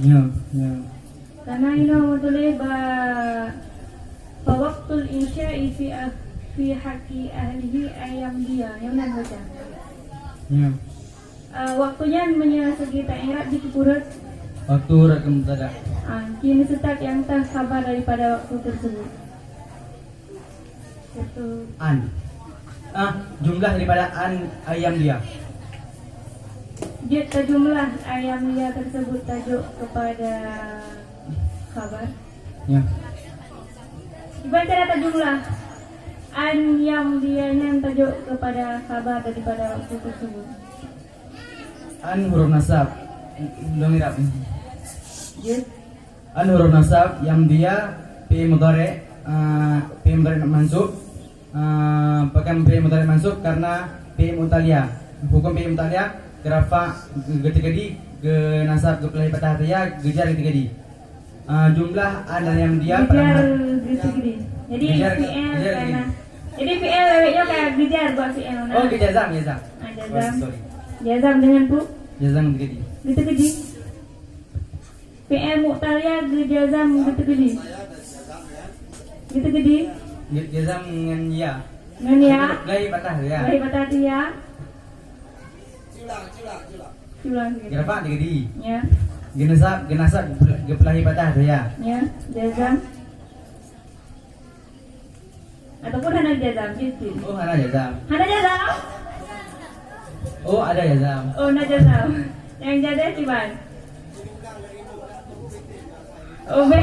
Ya. Karena ini tulis waktul insya'i fi haqi ahlihi ayam dia. Yang mana baca? Ya. Waktunya menyelesaikan ta'irab di kepurut. Waktu rakam tada. Kini setat yang tak sabar daripada waktu tersebut. Satu. Jumlah daripada ayam dia. Dia jumlah ayam dia tersebut tajuk kepada kabar. Ya. Dibaca data jumlah ayam dia yang tajuk kepada kabar daripada waktu tersebut. Huruf nasab. Belum irab. Yes. Huruf nasab yang dia fi'il mudhari, fi'il mudhari mansub, pakai fi'il mudhari mansub karena fi'il mutalia. Hukum fi'il mutalia kerafa ketika di ke nasab ke pelai patah ya gejar ketika di. Jumlah ada yang dia Gejar gitu-gitu. Jadi Gejar, VL gejar karena gini. jadi VL lewatnya kayak gejar buat VL. Oh, jazam. Jazam. Sorry. Jazam dengan bu Jazam ketika di. gitu-gitu. VL muktalia jazam gitu-gitu. Gitu-gitu. Jazam dengan ya. Dengan ya. Pelai patah ya. Dari patah dia. Culang gitu. Kerafa ketika di. Ya. Genasab ke pelai patah ya. Ya, jazam. Ataupun hana jazam gitu. Oh, ada jazam. Hana jazam. Oh, ada jazam. Oh, na jazam. Yang jadah ciban. Oh, be.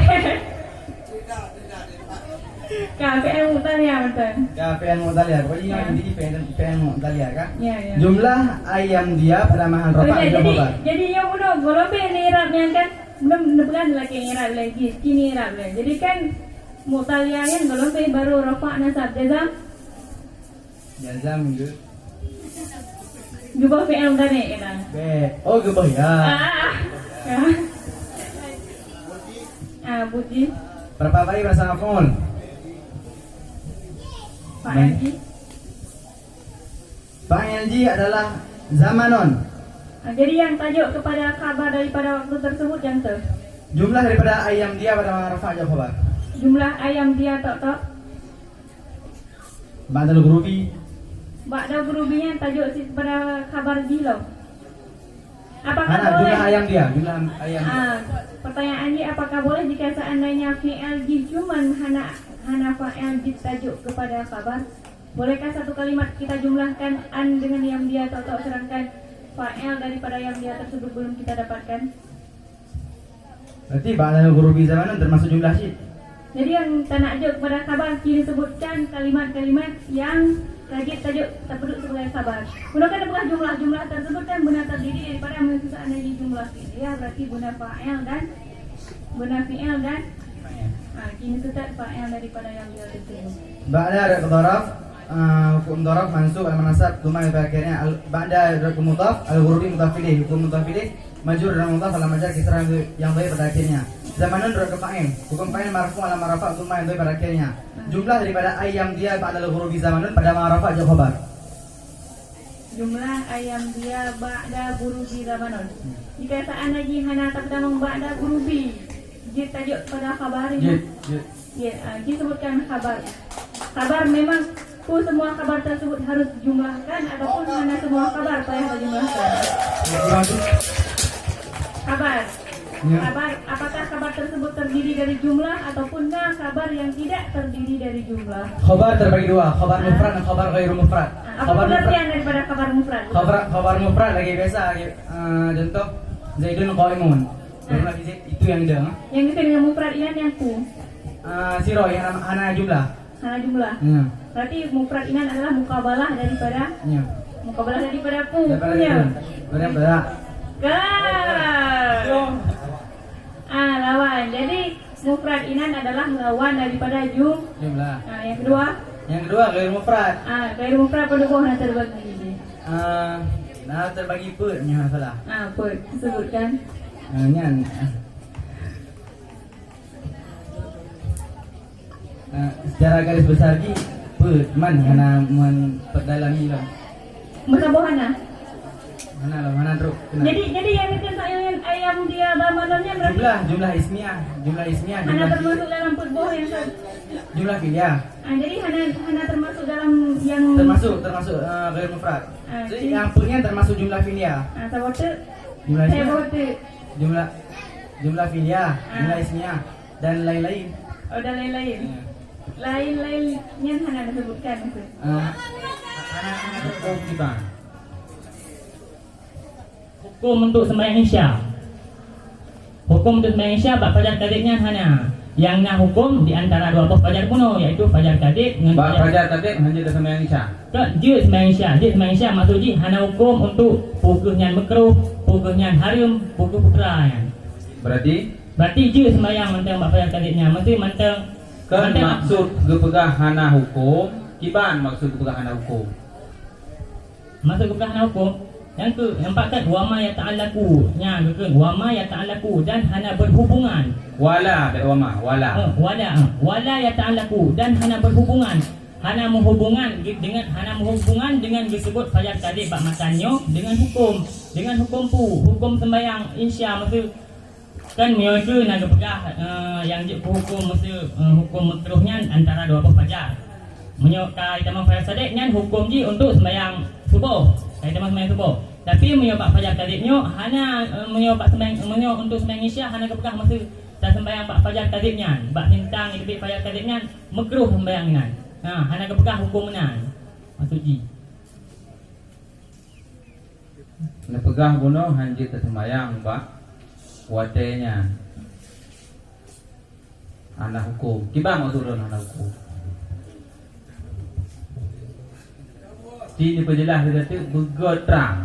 KPM Mutalia betul. PN Mutalia. Pokoknya yang ini PN Mutalia kan? Ya, ya. Jumlah ayam dia pada mahal Oh, ropa ya, itu apa? jadi yang udah golong be ni irabnya kan belum bukan lagi irab lagi, kini irab lagi. Jadi kan Mutalia yang golong be baru rofa nasab jazam. Jazam gitu. Jubah PM tadi kan. Oh, gebah ya. Budi Berapa kali bersama phone? Pak Haji. Pak Haji adalah zamanon. Jadi yang tajuk kepada kabar daripada waktu tersebut yang tu. Jumlah daripada ayam dia pada mahal ropa jawab khabar. Jumlah ayam dia tok. Badal gurubi. Ba'da gurubinya tajuk si pada kabar jilo. Apakah Mana boleh? jumlah ayam dia? Jumlah ayam dia. Pertanyaan ini apakah boleh jika seandainya fi'il jid cuman hana fa'il jid tajuk kepada kabar? Bolehkah satu kalimat kita jumlahkan an dengan yang dia tok sedangkan fa'il daripada yang dia tersebut belum kita dapatkan? Berarti badal gurubi zamanon termasuk jumlah sih. Jadi yang tak nak ajuk kepada khabar, kini sebutkan kalimat-kalimat yang rajib tajuk terpeduk sebagai khabar. Gunakan apakah jumlah-jumlah tersebut kan benar terdiri daripada menentukan dari jumlah fi'liyah, berarti guna fa'il dan guna fi'il dan kini tetap fa'il daripada yang dia diterima. Ba'da ada darab, hukum darab mansub al-manasab tuma yang akhirnya ba'da ada hukum mudhaf al-ghurubi mudhaf ilaih, hukum mudhaf ilaih majrur dan mudhaf ala majar kisrah yang baik pada akhirnya. Zamanan dua fa'il, hukum fa'il marfu ala marafa tuma yang baik pada akhirnya. Jumlah daripada ayam dia ba'da al-ghurubi zamanun pada marafa jawab khabar. Jumlah ayam dia ba'da gurubi zamanun. Jika seandainya hana terkandung ba'da gurubi, jid tajuk pada khabar ini. Ya, disebutkan khabar. Kabar memang semua kabar tersebut harus dijumlahkan ataupun hanya semua kabar payah dijumlahkan. Kabar. Kabar, apakah kabar tersebut terdiri dari jumlah ataupun kabar yang tidak terdiri dari jumlah? Khabar terbagi dua, khabar mufrad dan khabar ghairu mufrad. Apa pengertian daripada kabar mufrad? Khabar mufrad lagi biasa, contoh Zaidun qaimun. Itu yang dia. Yang itu dengan mufrad inan yang ku. Siro yang hana jumlah. Hana jumlah. Ya. Berarti mufrad inan adalah mukabalah daripada Ya. mukabalah daripada ku. Daripada Ya. itu. Daripada lawan. Jadi mufrad inan adalah lawan daripada jumlah. Yang kedua. Yang kedua ghairu mufrad. Ghairu mufrad pendukung yang terbagi. Terbagi pernya salah. Per sebutkan. Nyan. Secara garis besar ni man hana memperdalami lah. Bersabuhana. Mana teruk. Jadi yang itu ayam dia damanannya berarti Jumlah ismiah. hana termasuk dalam perbuah yang Jumlah filia. jadi hana termasuk dalam yang Termasuk ghairu mufrad. Jadi yang punya termasuk jumlah filia. sabote. Jumlah Saya ismiah. bote. Jumlah filia, jumlah ismiah dan lain-lain. Oh, dan lain-lain. Lain-lainnya hana disebutkan itu. Anak-anak hukum kita. Hukum untuk sembahyang isya. Hukum untuk sembahyang isya bab fajar kadibnya hana. Yang nak hukum di antara dua buah fajar kuno, iaitu fajar kadib dengan Fajar kadib hanya dah sembahyang isya. Je sembahyang isya. Je sembahyang isya maksudnya hana hukum untuk pukul yang makruh, pukul yang haram, pukul putra yang. Berarti je sembahyang mentang bab fajar kadibnya. Mesti mentang Kan maksud gepegah hana hukum, kiban maksud gepegah hana hukum. Maksud gepegah hana hukum. Yang ke nampak kan wama ya ta'allaku. Nya ke wama ya ta'allaku dan hana berhubungan. Wala tak wama, wala. Wala ya ta'allaku dan hana berhubungan. Hana menghubungan dengan disebut fajar kadib bab matanyo dengan hukum hukum sembahyang insya maksud kan mereka nak pegah yang je hukum mesti hukum makruhnya antara dua buah fajar. Menyokai tamam fajar sadek nyan hukum ji untuk sembahyang subuh. Kai tamam sembahyang subuh. Tapi menyobak fajar kadibnya hanya menyobak sembahyang untuk sembahyang isya hana kepegah mesti tak sembahyang bab fajar kadibnya. Bab hintang lebih fajar kadibnya makruh sembahyang nan. Hana kepegah hukum nan. Maksud ji. Nak pegah bunuh hanya tersembayang bab watenya anak hukum. Kiban maksud anak hukum. Sini penjelas dia kata bergetrang.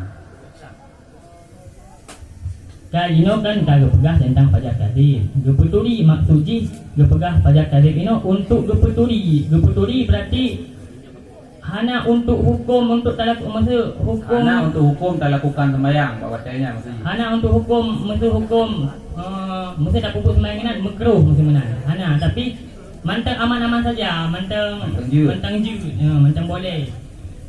Kalino kan kalau pegah tentang fajar kadib. Gepeturi maksudnya gepegah fajar kadib ini untuk gepeturi. Gepeturi berarti hana untuk hukum untuk talaku masa hukum. Hana untuk hukum tak lakukan sembahyang bab watenya maksudnya. Hana untuk hukum masa hukum mesti tak pupuk sembahyang makruh mesti menang. Hana tapi mantang aman-aman saja, mantang mantang boleh.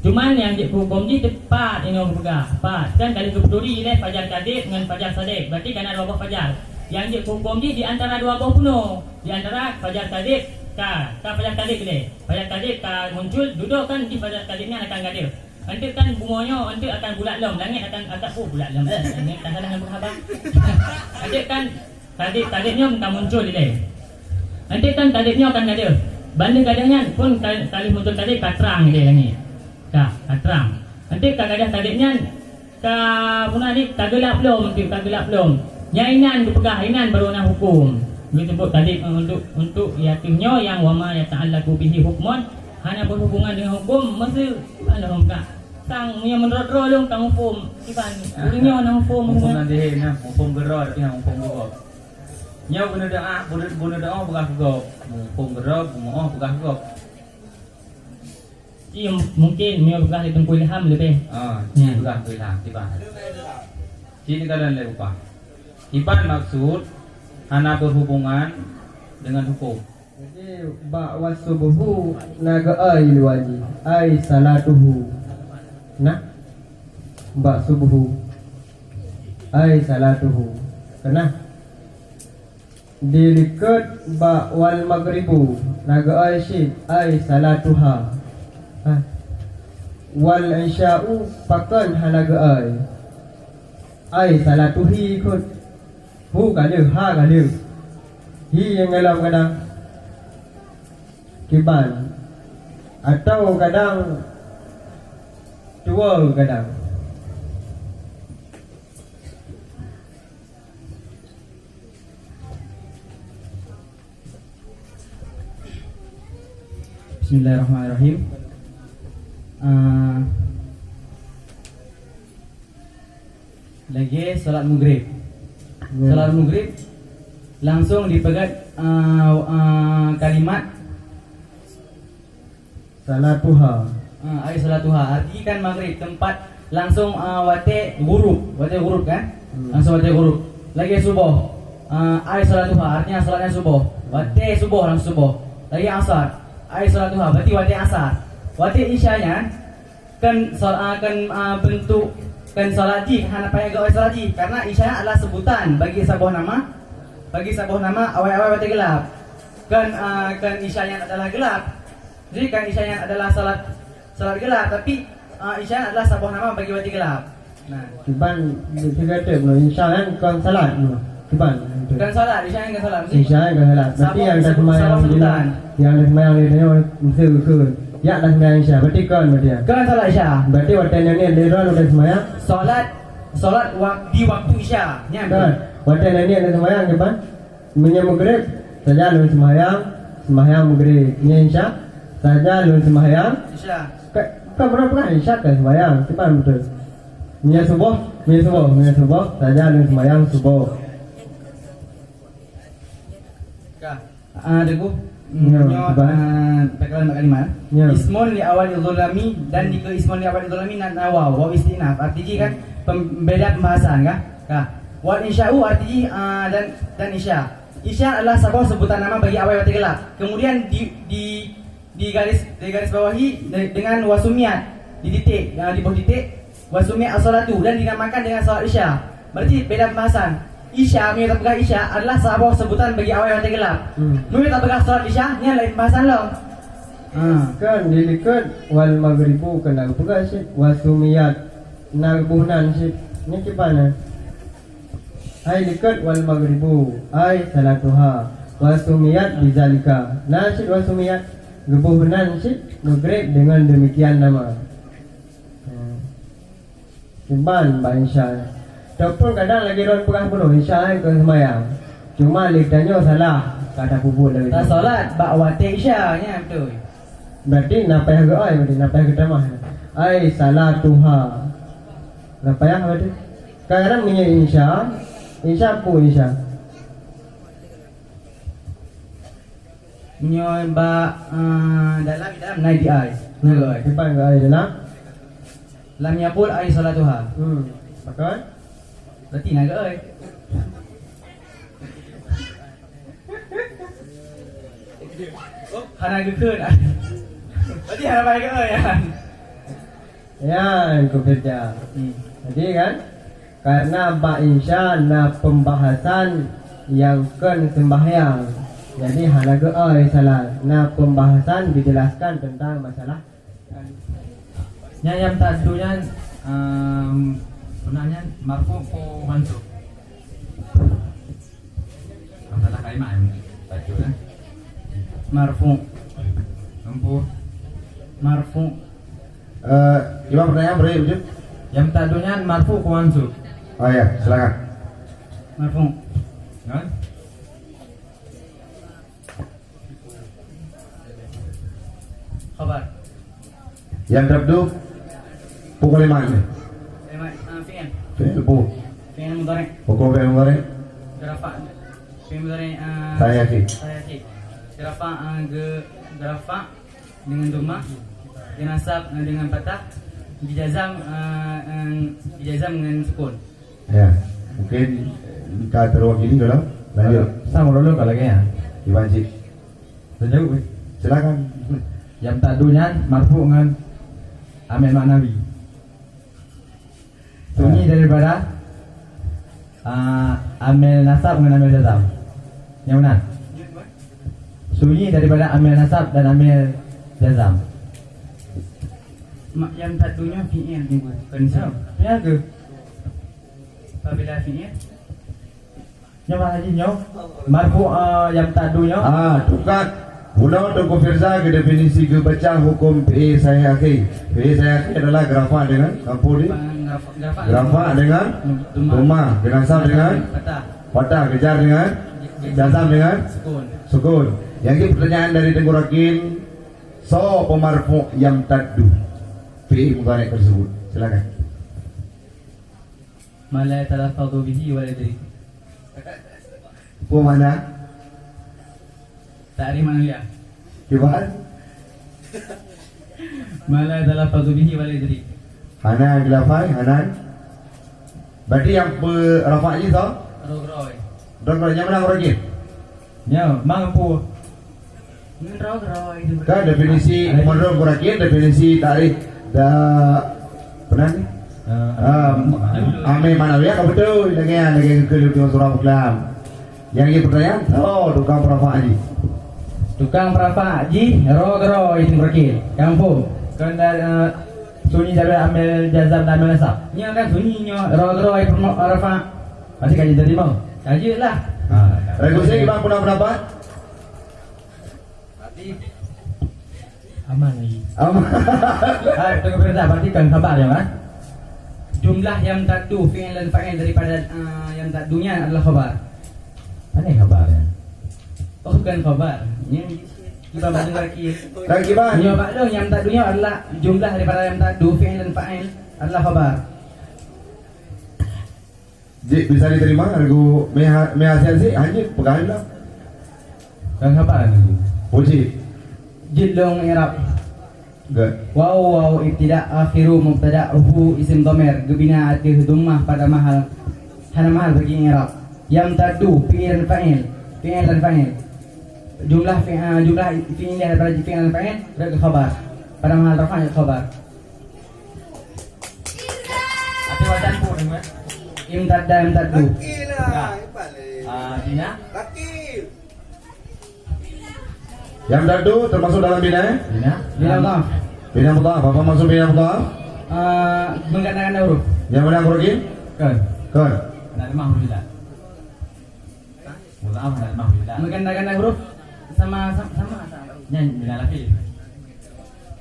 Cuman yang hukum ni tepat ini orang pegah. Tepat. Kan kalau kepeduli ni fajar kadib dengan fajar sadek. Berarti kan ada dua buah fajar. Yang hukum ni di antara dua buah kuno. Di antara fajar kadib ka fajar kadib ni. Fajar kadib ka muncul duduk kan di fajar kadibnya akan gadir. Nanti kan bunganya nanti akan bulat lom. Langit akan agak bulat lom. Ini tak salah dengan berkhabar. Nanti kan kadibnya akan muncul ni. Nanti kan kadibnya akan gadir. Banding gadirnya pun kali muncul kadib katrang dia ni. Terang. Nanti kadang kadangnya punah ni kagelap belum, Nyainan dipegah inan baru nak hukum. disebut tadi untuk yakinnya yang wama yata'allaqu bihi hukmun hanya berhubungan dengan hukum mesti anu enggak tang punya menurut rolong tang hukum iban ulingnya nang hukum nanti na hukum geror tapi nang hukum gogok nya bener doa bukan gogok hukum geror mau bukan gogok iya mungkin dia bukan di tengku ilham lebih bukan bilang tiban sini kalian lihat apa tiban maksud hanya berhubungan dengan hukum. Jadi ba'wa subuhu naga ai wajib ai salatuhu. Nah. Ba subuhu ai salatuhu. Kena. Dilikat ba wal maghribu naga ai syid ai salatuha. Ha. Wal isya'u pakan hanaga ai salatuhi ikut. Hu kada, ha kada. Hi yang dalam kadang kiban atau kadang dua kadang. Bismillahirrahmanirrahim. Lagi salat maghrib. Salat maghrib langsung dipegat kalimat Salatuha. Ay salatuha. Arti kan maghrib tempat langsung wate huruf kan? Langsung wate huruf. Lagi subuh. Ay salatuha artinya salatnya subuh. Wate subuh langsung subuh. Lagi asar. Ay salatuha berarti wate asar. Wate isyanya kan bentuk kan salati hana payah gawe salati karena isya adalah sebutan bagi sebuah nama awal-awal wate gelap. Kan isyanya adalah gelap. Jadi kan isyanya adalah salat gelap tapi isyanya adalah sebuah nama bagi wate gelap. Nah, Kiban dikata insya-Allah kan salat. Kiban. kan salat isyanya kan salat. Insya-Allah kan salat. Berarti yang dah sembahyang yang dah sembahyang dia mesti ukur. Ya dah sembahyang isya. Berarti kan berarti. Kan salat isya. Berarti waktu ni dia dah sembahyang. Salat di waktu isya. Nya Kan. Waktu ni ada sembahyang kiban. Punya maghrib saja lu sembahyang maghrib. Nya isya saja lu sembahyang. isya. Kan berapa kan isya kan sembahyang. Kiban betul. Punya subuh saja lu sembahyang subuh. Debu pekalan kalimat ismun li awal dzulami dan di ismun li awal dzulami nan waw istinaf artinya kan pembeda pembahasan kan wal insya'u artinya dan isya adalah sebuah sebutan nama bagi awal wate gelap kemudian di garis bawahi dengan wasumiat di titik di bawah titik wasumiat as-salatu dan dinamakan dengan salat isya berarti beda pembahasan. Isya, kita pegang isya adalah sebuah sebutan bagi awal yang gelap. Kita pegang salat isya, ni lain bahasan lo. Kan dilikat wal maghribu kena pegang sih wasumiyat nagbuhnan sih ni kipana. Ai likat wal maghribu ai salatuha wasumiyat bizalika. Nasid wasumiyat gebuhnan sih maghrib dengan demikian nama. Kiban ba insya. Ataupun kadang lagi orang pegang penuh isya ke sembahyang. Cuma lidahnya salah kata pupuk lagi. Tak solat bak wate isya nya betul. Berarti napayah ke ai berarti napayah ke tamah. Ai salatuha. Napayah berarti. Kadang punya insya pun insya. Nyoy ba dalam naik di ai. Nagai. Depan ke ai dalam. Lam yapul ai salatuha. Betul? Berarti naga oi. Hana gekeun. Berarti hana baik oi ya. Ya, aku kerja. Jadi kan karena ba insya na pembahasan yang kan sembahyang. Jadi hana ke ai salat. Nah pembahasan dijelaskan tentang masalah yang tadinya sebenarnya marfu ko mansub. Masalah kalimat baca kan. Marfu. Imam pertanyaan beri wujud. Yang tadinya marfu ko mansub. Oh ya, silakan. Marfu. Kan? Khabar. Yang tabdu pukul 5 ini. Fi'il. Fi'il pu. Fi'il mudhari. Hukum fi'il mudhari. Gerafa. Fi'il mudhari. Saya yakin. Gerafa gerafa dengan dhamma, dinasab dengan fathah, dijazam dengan sukun. Ya, mungkin kita terwakili dalam lanjut. Sama dulu kalau kayaknya. Diwajib. Sejauh. Silakan. Yang takdunya marfu dengan amil maknawi. Sunyi daripada amil nasab dengan amil jazam. Yang mana? Sunyi daripada amil nasab dan amil jazam. Yang takdunya fi'il bukan ism. Ya ke? Apabila fi'il Nyo haji nyo marfu yang takdunya. Tukar. Guna untuk Firza ke definisi ke baca hukum PE saya akhir. PE saya akhir adalah grafa dengan apa ni? Grafa dengan dhamma, dengan nasab dengan fathah, kejar dengan jazam dengan sukun. Yang ini pertanyaan dari Tenggorakin. So pemarfu yang taddu PE mudhari tersebut. Silakan. Mala talaffadhu bihi wa la yadri. Apa mana? Ta'rif mana dia? Kibat? Mala talaffadhu bihi wa la yadri. Hanan gelafai, Hanan. Berarti yang rafa ni tau? Rogroy. Yang mana Tenggorakin? Nyo mampu. Rogroy. Kan definisi menurut Tenggorakin definisi tarikh pernah ni? Amil manawiyah kau betul dengan keluar surah Al-Qalam. Yang ini pertanyaan, tukang perafa haji. Tukang perafa haji, ro itu berkil. Kampung. Kena sunyi dari amil jazam dan amil nasab. Nya kan sunyinya Ro itu perafa. Masih kaji tadi mau. kaji lah. Regulasi bang pernah pendapat? Aman lagi. Tengok berita berarti kan khabar ya kan? Jumlah yang takdu fi'il dan fa'il daripada yang takdunya adalah khabar. Mana yang khabarnya? Oh bukan khabar. Yang kita dengar kiri. Lagi bang. Nyo Pak Dong yang takdunya adalah jumlah daripada yang takdu fi'il dan fa'il adalah khabar. Bisa diterima regu mehasil sih hanya pegangan lah. Kan khabar ni. Puji. Jidlong i'rab. Good. Waw ibtida akhiru mubtada'uhu isim dhamir gebina atih dhammah pada mahal hana mahal bagi i'rab. Yang takdu fi'il dan fa'il. Fi'il dan fa'il. Jumlah fi'il daripada fi'il dan fa'il berarti khabar. Pada mahal rafa' khabar. Ati wajan pun ni. Imtadda imtaddu. Dina? Yang dadu termasuk dalam bina? Dina? Bila Allah Bina mutah. Apa maksud bina mutah? menggandakan huruf. Yang mana Tenggorakin? Kan? Kan. Nak lemah bila? Maaf nak lemah bila? Menggandakan huruf sama. Nyan bila lagi.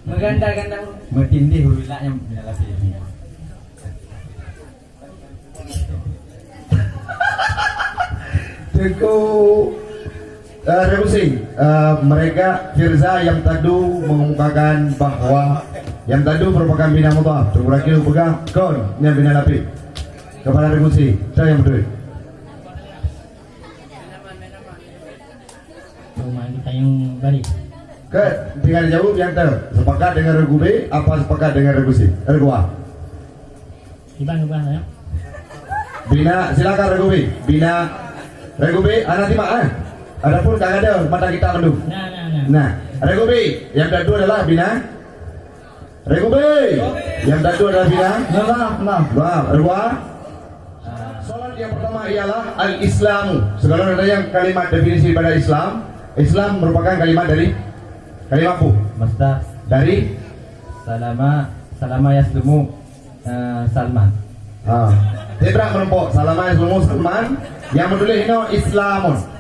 Menggandakan huruf. Mertindih bila yang bila lagi. Cukup Regulasi mereka Firza yang tadu mengemukakan bahawa yang tadu merupakan bina mutah. Tenggorakin pegang kon yang bina lapik kepada regulasi. Saya yang betul. Rumah kita yang balik. Ke tinggal jawab yang ter sepakat dengan regu B apa sepakat dengan regu C? Regu A. Ibang ya. Bina silakan regu B. Bina regu B anak timak Adapun kang ada mata kita mendu. Nah, regu B yang tadu adalah bina regu B. Yang tadu adalah bina regu A. Soalan yang pertama ialah al-Islamu. Segala ada yang kalimat definisi pada Islam. Islam merupakan kalimat dari kalimat apa? Masdar Dari Salama yaslumu Salman. Zebra menumpuk Salama yaslumu Salman. Yang menulis ini Islamun.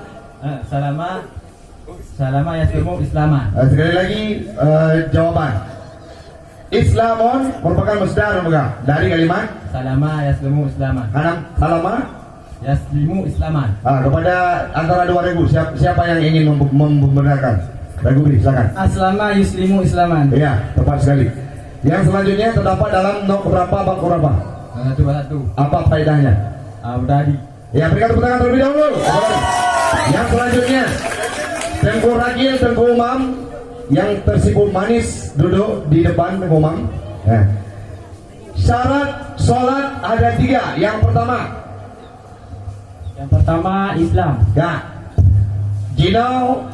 Salama yaslumu Islaman. Sekali lagi jawapan. Islamun merupakan masdar dari kalimat Salama yaslumu Islaman. Salama Yaslimu Islaman. kepada antara dua regu siapa yang ingin membenarkan? Ragu B, silakan. Aslama yuslimu islaman. Ya, tepat sekali. Yang selanjutnya terdapat dalam nok berapa bab berapa? Satu. Apa faedahnya? Tadi. Ya, berikan tepuk tangan terlebih dahulu. Yang selanjutnya, Tengku Ragil, Tengku Umam yang tersipu manis duduk di depan Tengku Umam. Ya. Syarat sholat ada 3. Yang pertama, Islam. ya, jinau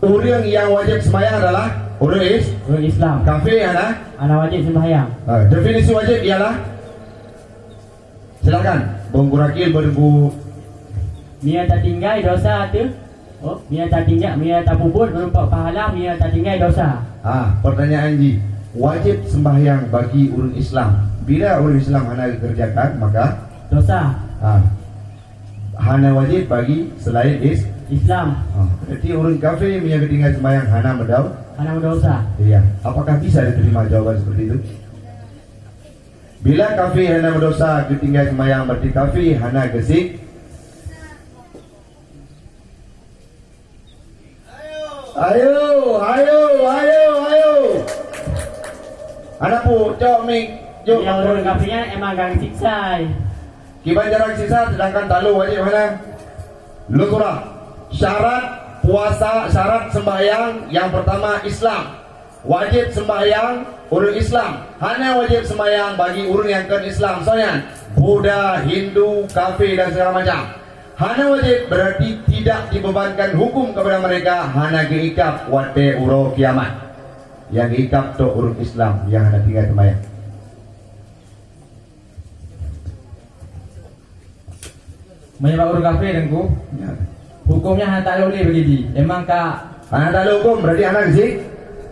orang yang wajib sembahyang adalah orang Islam. kafir adalah Anak wajib sembahyang. definisi wajib ialah, silakan Bung Kurakil berdengku. Mia tak tinggal dosa tu. Oh, mia tak tinggal, mia tak puput menumpuk pahala, mia tak tinggal dosa. Pertanyaan Ji, wajib sembahyang bagi orang Islam. Bila orang Islam hana kerjakan, maka Dosa. hana wajib bagi selain Islam. Berarti orang kafir punya ketinggalan sembahyang hana medau. Anak berdosa. Iya. Apakah bisa diterima jawaban seperti itu? Bila kafir hana berdosa ketinggalan sembahyang, berarti kafir hana gesik. Ayo. Anak pu, cok mik. Jom. Yang orang kafirnya emang gang siksa. Kiban jarang sisa, sedangkan talu wajib mana? Luturah. Syarat puasa, syarat sembahyang yang pertama Islam. Wajib sembahyang orang Islam. Hanya wajib sembahyang bagi orang yang kan Islam. Soalnya Buddha, Hindu, kafir dan segala macam. Hanya wajib berarti tidak dibebankan hukum kepada mereka. Hanya diikap wate uro kiamat. Yang diikap tu orang Islam yang hanya tinggal sembahyang. Menyebab orang kafir dengku. Ya. Hukumnya hanya tak boleh begitu. Emang kak. Anak tak ada hukum berarti anak gesik.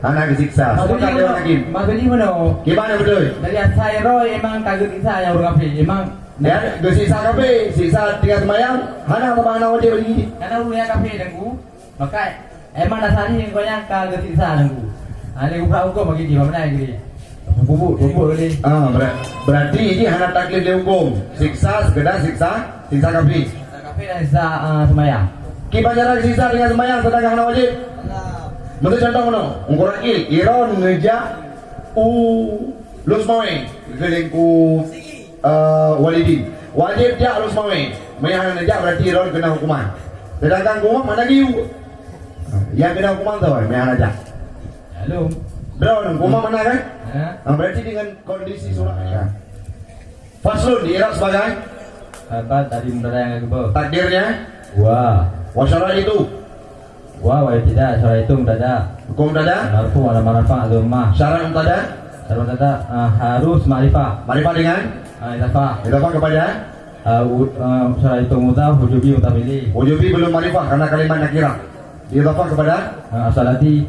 Anak gesiksa. Sepakat dia hakim. Maksudnya mana? Gimana betul? Dari saya roy emang kagak siksa yang orang kafir. Emang Ya, gesiksa kafe, siksa tinggal sembahyang. Anak apa anak wajib begini? karena ulunnya kafir dengku. Maka emang dasarnya yang kau yang kagak siksa dengku. Ada hukum begitu. Mana gini? Bubuk ni. Berarti ini anak taklif dia hukum. Siksa sekedar siksa kafe. Kafir dan siksa sembahyang. Kibajaran siksa dengan sembahyang sedangkan anak wajib. Betul contoh mana? Ungkurakil, Iron ngejak lus mawe, gelengku walidin. Wajib jak lus mawe. Mayang ngejak berarti Iron kena hukuman. Sedangkan hukuman mana giu? Yang kena hukuman tu, mayang ngejak. Halo. Bro, hukuman mana kan? Ha? Berarti dengan kondisi suratnya. Faslun di Irak sebagai Apa tadi mudah yang aku takdirnya. Wah. Wasyara itu Wah, tidak. Soal itu mudah. hukum dada. Marfu ala marfa dzumma. Syarat tada. Syarat kata harus ma'rifah. Marifah dengan Idafah. idafah kepada Soal itu mudhaf wujubi mutabili. wujubi belum marifah karena kalimat nakirah. Idafah kepada Asalati.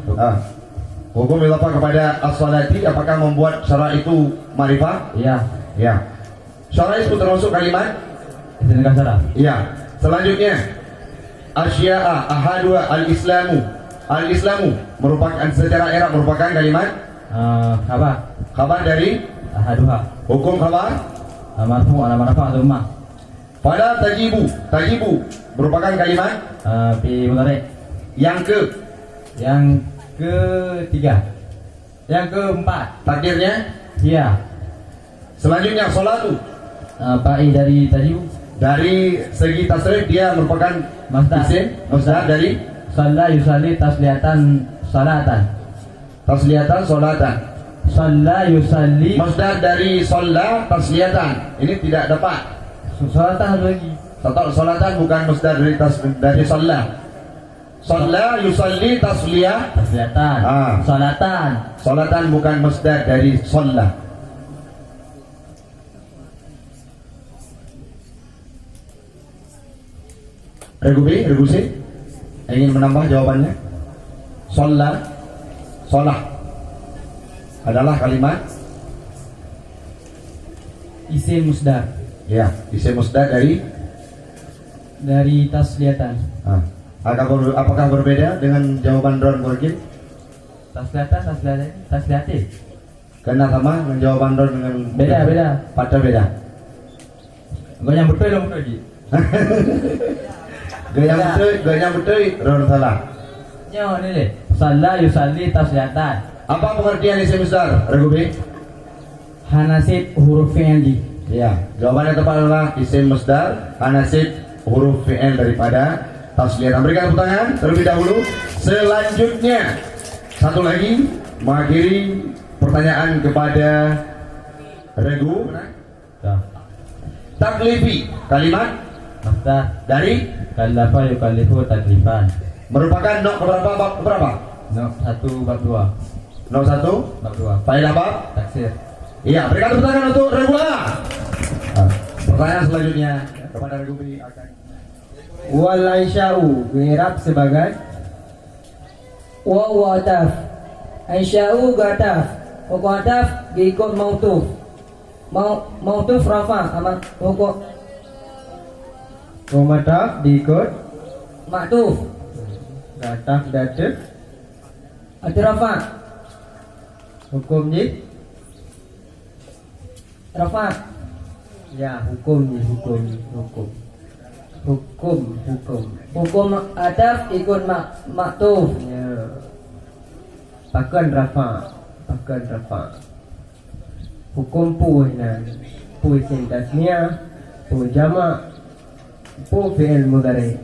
hukum idafah kepada as-salati apakah membuat syarat itu marifah? Iya. Ya. Syarat itu termasuk kalimat? Istilah syarat. Ya. Selanjutnya asya'a ahadua al-islamu. Al-islamu merupakan secara Arab merupakan kalimat Khabar. khabar dari Ahaduha. hukum khabar. Marfu ala marfa dzumma. Pada tajibu merupakan kalimat Fi mudhari. yang Yang ketiga. Yang keempat. takdirnya. Iya. Selanjutnya salatu. Ba'i dari tajibu. Dari segi tasrif dia merupakan Masdar. isim masdar dari Shalla yusalli tasliyatan salatan. tasliyatan salatan. Shalla yusalli Masdar dari shalla tasliyatan. Ini tidak dapat. salatan satu lagi. Salatan bukan masdar dari shalla. Shalla yusalli tasliyah. Tasliyatan. Salatan. Salatan bukan masdar dari shalla. Regu C ingin menambah jawabannya. Sholah adalah kalimat Isim musdar ya, isim musdar dari tasliyatan. Apakah berbeda dengan jawaban Ron Burkin? Tasliyatin. Karena sama dengan jawaban Ron dengan Beda. Pada beda. Kau yang betul dong lagi. Gaya betul, Ron salah. Nyawa ni le. Salla yusalli tasliyatan. Apa pengertian isim masdar? Regu B. Hanasib huruf fi'il. Ya, jawaban yang tepat adalah isim masdar hanasib huruf fi'il daripada tasliyah. Berikan tepuk tangan terlebih dahulu. Selanjutnya satu lagi mengakhiri pertanyaan kepada Regu. Taklifi kalimat Maka dari kallafa yukallifu taklifan. merupakan nok keberapa bab keberapa? Nok 1 bab 2. Nok 1 Bab 2. faedah bab. Taksir. Iya, berikan tepuk tangan untuk Regula. Pertanyaan selanjutnya kepada Regu B akan Wal ansya'u i'rab sebagai Wa ataf. Aisya'u gataf. Hukum ataf diikut mautuf. Mautuf rafa amat hukum Komataf diikut maktuf Gataf datif arti rafa. Hukum ji Rafa. Ya hukum ji hukum Hukum ataf ikut maktuf. Ya Pakan rafa Hukum puh isim tasniah puh jama' puh fi'il mudhari.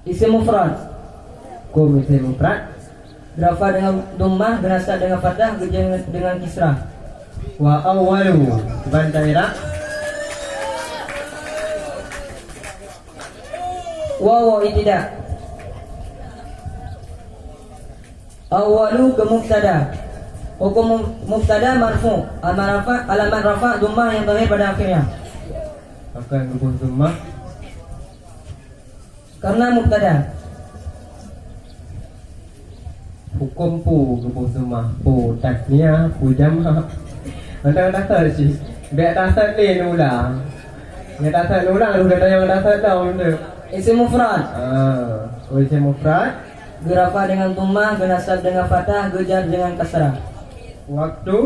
Isim mufrad. Hukum isim mufrad Rafa dengan dhammah, bernasab dengan fathah, gejeng dengan kisrah. wa awwalu bantaira Waw tidak. Awalu ke mubtada. Hukum mubtada marfu. Alamat rafa dhammah yang terakhir pada akhirnya. akan hukum summa Karena mubtada. hukum hukum summa pu tasniah pu jama' anda dasar sih biar dasar ni ulang dia dasar ulang lu kata yang dasar dah benda Isim mufrad. isim mufrad Gerafa dengan dhammah, bernasab dengan fathah, gejar dengan kasrah. waktu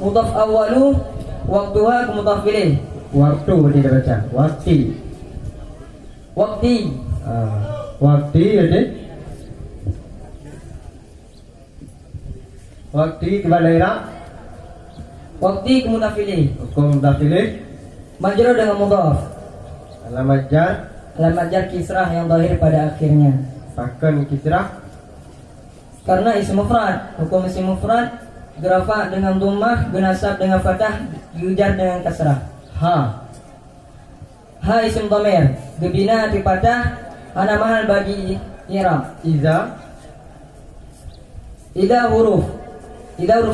Mudhaf awalu waktuha ke mudhaf ilaih. waktu dia baca waktu Wakti. waktu jadi waktu kembali iraq Wakti ke mudhaf ilaih. hukum dafilih Majrur dengan mudhaf. alamat jar Alamat jar kisrah yang zahir pada akhirnya. pakan kisrah Karena isim mufrad. Hukum isim mufrad gerafa dengan dhammah, bernasab dengan fathah, yujar dengan kasrah. Ha isim dhamir, gebina di fathah, ana mahal bagi i'rab. iza Ida huruf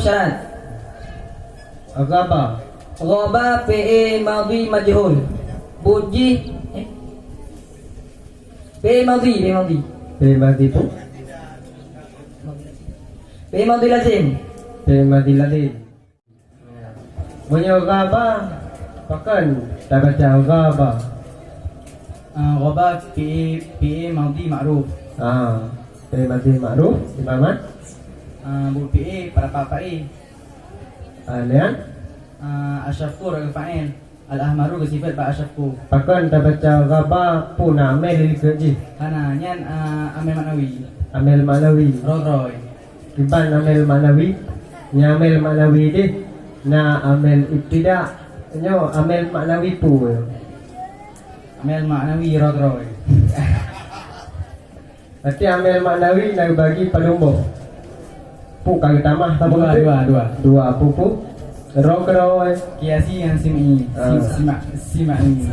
syarat. agaba Ghaba fi'il madhi majhul. Buji fi'il madhi bimadi tu fi'il madhi lazim. bimadi ladin punya agaba pakan tak baca agaba Ghaba fi'il madhi ma'ruf. bimadi ma'ruf imamat Bu fi'il para papai. alian Asyafkur al-fa'il. Al-ahmaru ke sifat ba asyafku. pakan tak baca agaba pun amel kerja Kana nyan amil maknawi. amel manawi Rodroy. Kiban amel manawi nya amel manawi deh na amel ibtida nyo amel manawi pu Amil maknawi rodroy. berarti amel manawi nak bagi palumbo pu kali tamah dua pupu ro kero Kiasi yang simi. Sima'ni.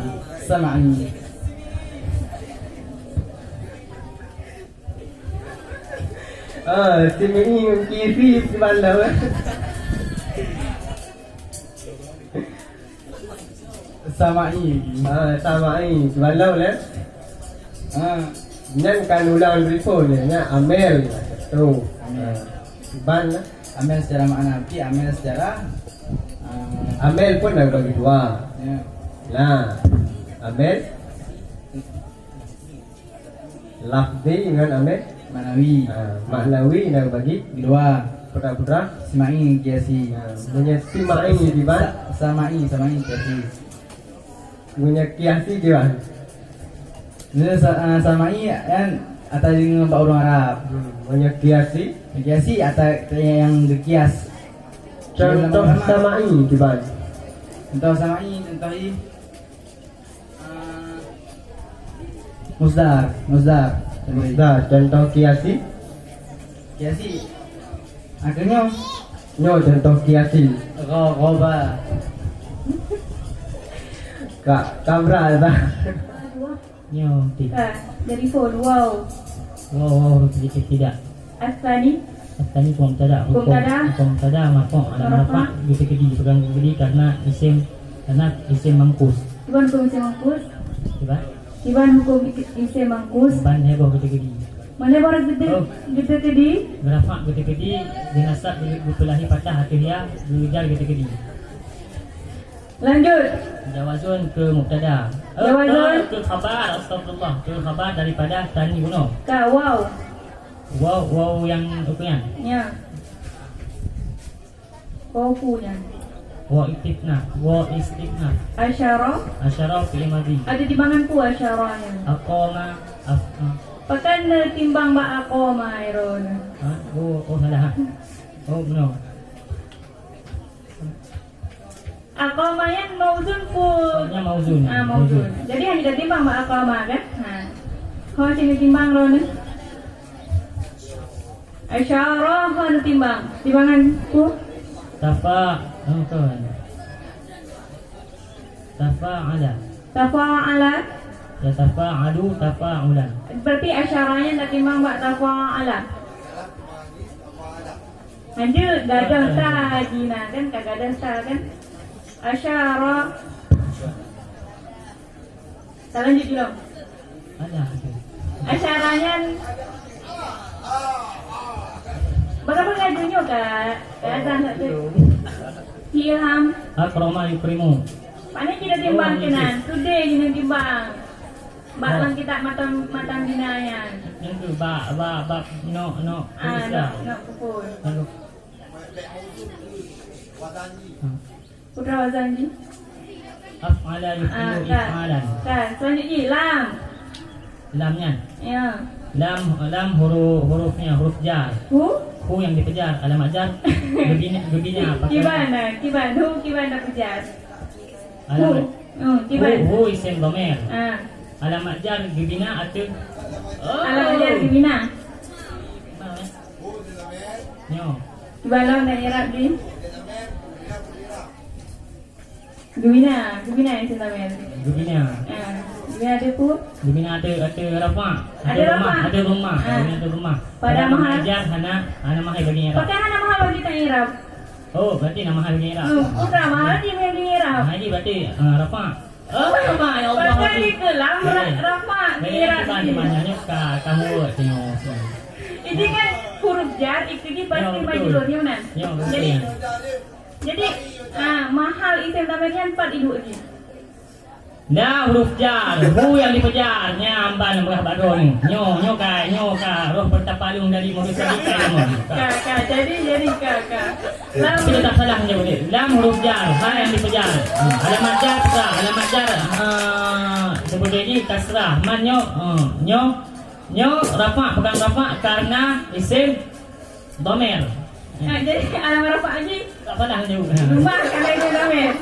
Sama'ni. simi kiri sebelah Sama'i. sama ini sebelah le nyan kan ulang telefon nya amel tu ban Amil secara makna fi, amil secara amel pun nak bagi dua ya. nah amel lafzi dengan amel Maknawi. maknawi nak bagi Dua. pura-pura. Samai kiasi. Punya simai gimana? Samai kiasi. Punya kiasi gimana? Ini samai kan atau dengan Pak orang Arab. Punya kiasi. Kiasi atau yang kias. Contoh samai gimana? Contoh samai, contoh ini. Musdar. Dah, contoh kiasi. Kiasi. Akhirnya Nyo contoh kiasi. Roba. Kak kabra dah. Nyo, tidak. Jadi phone. Wow. Wow, sedikit tidak. Asani. Tadi mubtada, mubtada marfu' ada rafa' gitu pegang gede karena isim mangkus. Iban hukum isim mangkus. Coba. Iban hukum isim mangkus. Ban heboh gede. Mana baru gede. Rafa' gede dinasab bipelahi patah akhirnya diujar gede. Lanjut. Jawazun ke mubtada. Jawazun ke khabar, astagfirullah. Ke khabar daripada tani bunuh. Ka wow. Wow yang ukuran. Ya. Wow punya. Wa istifna. Asyara fi'il madhi. Ada timbangan ku asyaranya. Aqama Pakan timbang ba aqama iron. salah. No. Aqama yan mauzun ku. Soalnya mauzun. Mauzun. Jadi hanya timbang ba aqama kan? Kau sini timbang ron. Asyara kan timbangan ku. Tafa'ala. Ya tafa'alu tafa'ulan. Berarti asyaranya tak timbang bak tafa'ala. Lanjut gadah ta gina kan kagadah ta kan. Asyara. Lanjut dulu. Ada. Asyaranya berapa ngajunya kak? Azan satu. Ilham. Akrama yukrimu. Mana kita timbang kenan? Today kita timbang. Balang kita matang dinayan. Yang tu ba no. Nak pukul. Lalu. Putra wazanji. Af'ala yukrimu if'alan. Kan, selanjutnya lam. Lamnya. Ya. Lam hurufnya huruf jar. Hu yang dikejar, alamat jar. Gebinya pakai. Gimana kejar? Alamat. Gimana? Hu isim dhamir. Alamat jar gebina atau Alamat jar gebina. Nyo. Gimana nak irab di? Gebina yang senamel. Gebina. Gebina ada pu? Gebina ada rafa. Ada rumah. Ada rumah. Pada mahal jar hana mahal bagi irab. Pakai hana mahal bagi tak irab. Oh, berarti nama mahal bagi irab. Putra mahal dia bagi irab. Nah, ini berarti rafa. Rafa ya Allah. Pakai di kelam rafa irab. Mana kamu tengok. Ini kan huruf jar itu di pasti majrurnya nan. Jadi mahal isim tambahan 4 ibu lagi. Nah huruf jar, hu yang dipejar, nyamban berah badon, nyo ka, roh bertapalung dari manusia kita. Jadi kakak. Lam tidak tak salah menyebut. Lam huruf jar, ha yang dipejar. Alamat jar kasrah, alamat jar sebut ini kasrah. Man nyo rafa bukan rafa karena isim dhamir. Jadi alamat rafa aja. Tak salah menyebut. Rumah karena isim dhamir.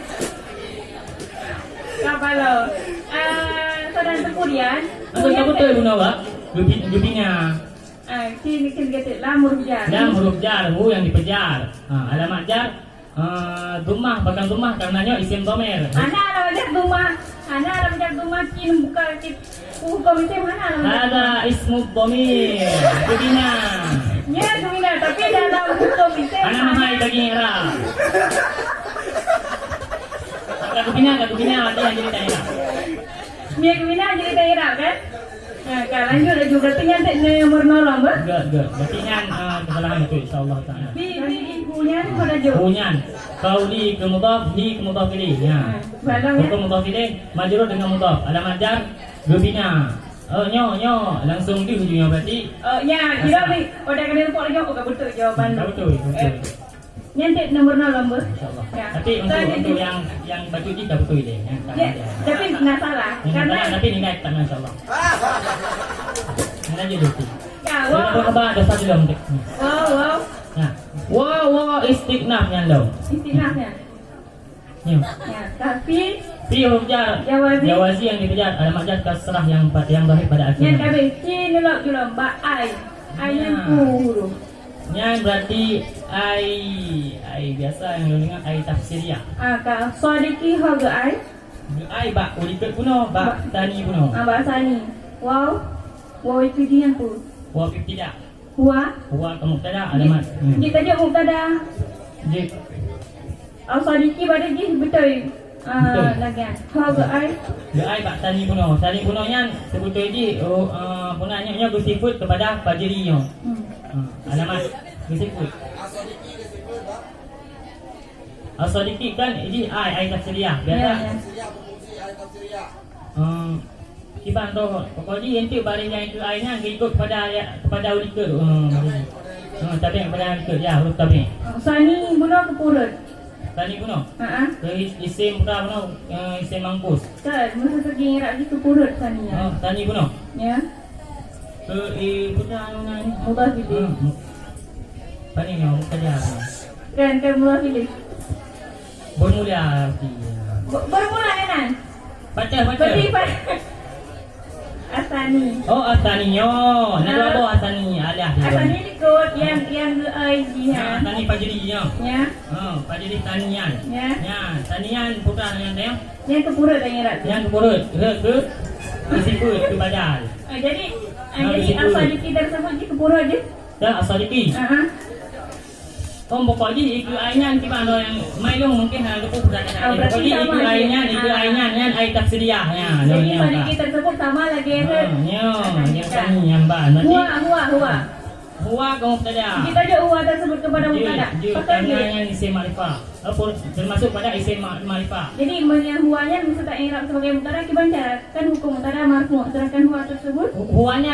Kalau saudara kemudian betul guna apa? Gebina. Sini kita lam huruf jar. Lam huruf jar, hu yang dipejar. Alamat jar dumah, bukan dumah karenanya isim dhamir. Alamat jar dumah kin bukan hukum isim mana? Ada ismu dhamir. Gebina. Ya, gebina, tapi dalam hukum isim Ana mahal bagi i'rab. Gebina arti yang jadi daerah. Mia gebina jadi daerah kan? Nah, kalau lanjut juga ternyata nomor 0 ber. Enggak. Berarti kan kesalahan itu insyaallah taala. Di ibunya pada jauh. Hunyan. Qauli ke mudhaf, hi ke mudhaf ilaih. Ya. Balang ya. Hukum mudhaf ilaih majrur dengan mudhaf. Alamat jar gebina. Oh, nyo langsung di hujungnya berarti. Ya, kira ni pada kena report lagi aku tak betul jawapan. Betul. Nyantik nombor 0 lamba. Insyaallah. Ya. Tapi untuk yang batu ni dah betul dia. Ya, tapi nak salah. Karena Tapi nilai tak masalah. Nilai je betul. ya, Apa wow. khabar dosa belum? Wow. Nah. Wow istiqnaf yang lo. Istinahnya. Ni. Ya, tapi Fi hujjar Jawazi yang dikejar alamat jar kasrah yang zahir pada yang akhirnya. kami cin dulu dulu ba ai. Ai yang huruf. Yang berarti ai biasa yang lo dengar ai tafsiriyah. Ka sadiki haga ai. Ai bak ulikat kuno, bak tani kuno. Bahasa ni. Wow. Wow itu dia tu. Wa ibtida. Huwa. Wa mubtada alamat. Kita je mubtada. Jik. Sadiki pada dia betul. Betul. Lagian. Haga ai. Ai bak tani kuno. Tani kuno yang sebetulnya di punanya bersifat kepada fajrinya. Alamat bersifat. As-sadiqi kan ini ai tafsiriyah biasa. Kiban tu pokoknya ente barang yang itu ainya ikut kepada ulika tu. Tapi kepada ulika ya huruf tabi. Sani bunuh kepurut. Tani kuno. Ha. Isim pura kuno isim mangkus. Kan, masa segi rak di kepurut sani ya. Tani kuno. Ya. Pura ni. Mudah pilih. Pani ni kerja. Kan mudah pilih. Bermula arti. Bermula kan? Baca. Berarti Asani. Oh Asani yo. Nak apa Asani? Alah. Asani ikut yang ai dia. Asani Fajri yo. Ya. Fajri tanian. Ya, tanian putra yang dia. Yang kepurut yang rak. Yang kepurut ke disebut ke badal. Jadi asal kita tersebut je kepurut je. Ya, asaliki. Pokoknya itu ainya kita ada yang mailung mungkin ada tu perkataan. Pokoknya itu ainya yang ai tafsiriyah ya. Jadi pada kita tersebut sama lagi kan. Yang tani yang ba nanti. Huwa kamu tada. Kita je huwa tersebut kepada mubtada. Pakai yang isim ma'rifah. Termasuk pada isim ma'rifah. Jadi yang huwanya bisa tak i'rab sebagai mubtada kita baca kan hukum mubtada marfu. Sedangkan huwa tersebut huwanya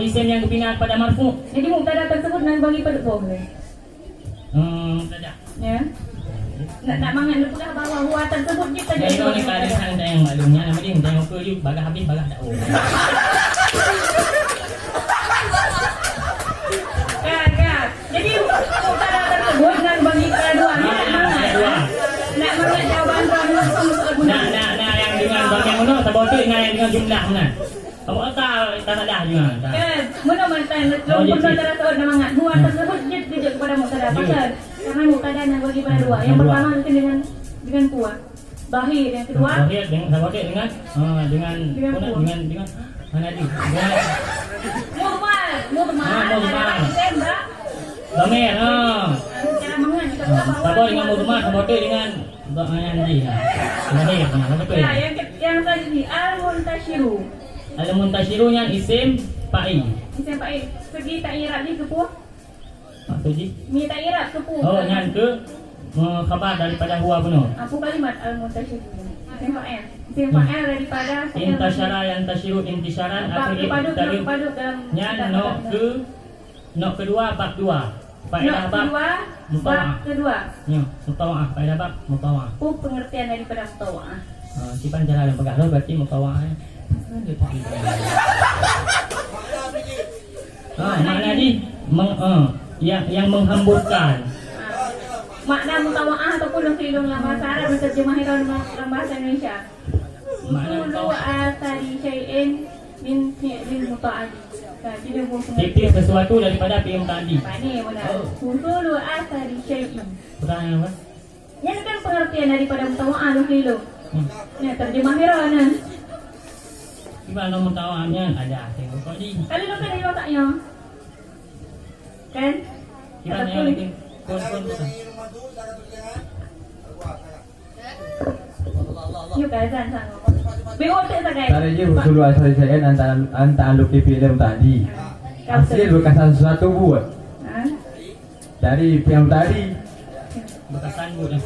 isim yang kepindahan pada marfu. Jadi mubtada tersebut nak bagi pada boleh. Mubtada. Ya. Nak mangan lu pula bawa huwa tersebut kita je. Jadi ni pada sang yang maklumnya nama dia tengok ke you bagai habis bagai tak. Jadi mubtada tersebut nak bagi pada dua. Nak mangan jawapan tuan Nah yang dengan bagian mana terbodoh dengan yang dengan jumlah mana. Kamu tak salah juga. Kan, mana mantan lumpur saudara tersebut nama dua tersebut dia tujuh kepada mubtada pasal karena mubtada nak bagi pada dua. Yang pertama mungkin dengan kuah. Zahir yang kedua. Zahir dengan terbodoh dengan mana di? Mudmar. Damir. Cara mangan kita Terbodoh dengan mudmar, terbodoh dengan yang di. Zahir. Betul. Ya, yang tadi al-muntashiru. Al-muntashiru yang isim fa'il. Isim fa'il. Segi tak i'rab ni kepuh. Maksudnya? Ni tak i'rab kepuh. Oh, yang ke khabar daripada huwa kuno. Apa kalimat al-muntashiru? Isim fa'il. Isim fa'il daripada Intasyara yang tashiru intisyaran akhir padu dalam yang nok kedua bab 2. Faedah bab bab kedua. Ya, mutawa'ah. Faedah bab mutawa'ah. Pengertian daripada mutawa'ah. Sipan cara yang pegang berarti mutawa'ah. Makna ni yang menghamburkan. Makna mutawa'ah ataupun lafilun dalam bahasa Arab diterjemahkan dalam bahasa Indonesia. Kullu athari syai'in min fi'lil muta'addi. Tipis sesuatu daripada fi'il muta'addi. Ini benar. Kullu athari syai'in. Pertanyaan apa? Yang kan pengertian daripada mutawa'ah lafilun. Ya, terjemahkan. Gimana mutawa'ahnya? Ada tengok kau ni. Kalau lu kan dia letaknya. Kan? Gimana yang lagi? Kon. Yuk azan sang. Bingung tak sagai. Tadi je usul asal saya antara luki film tadi. Hasil bekasan sesuatu buat. Dari film tadi. Bekasan buat.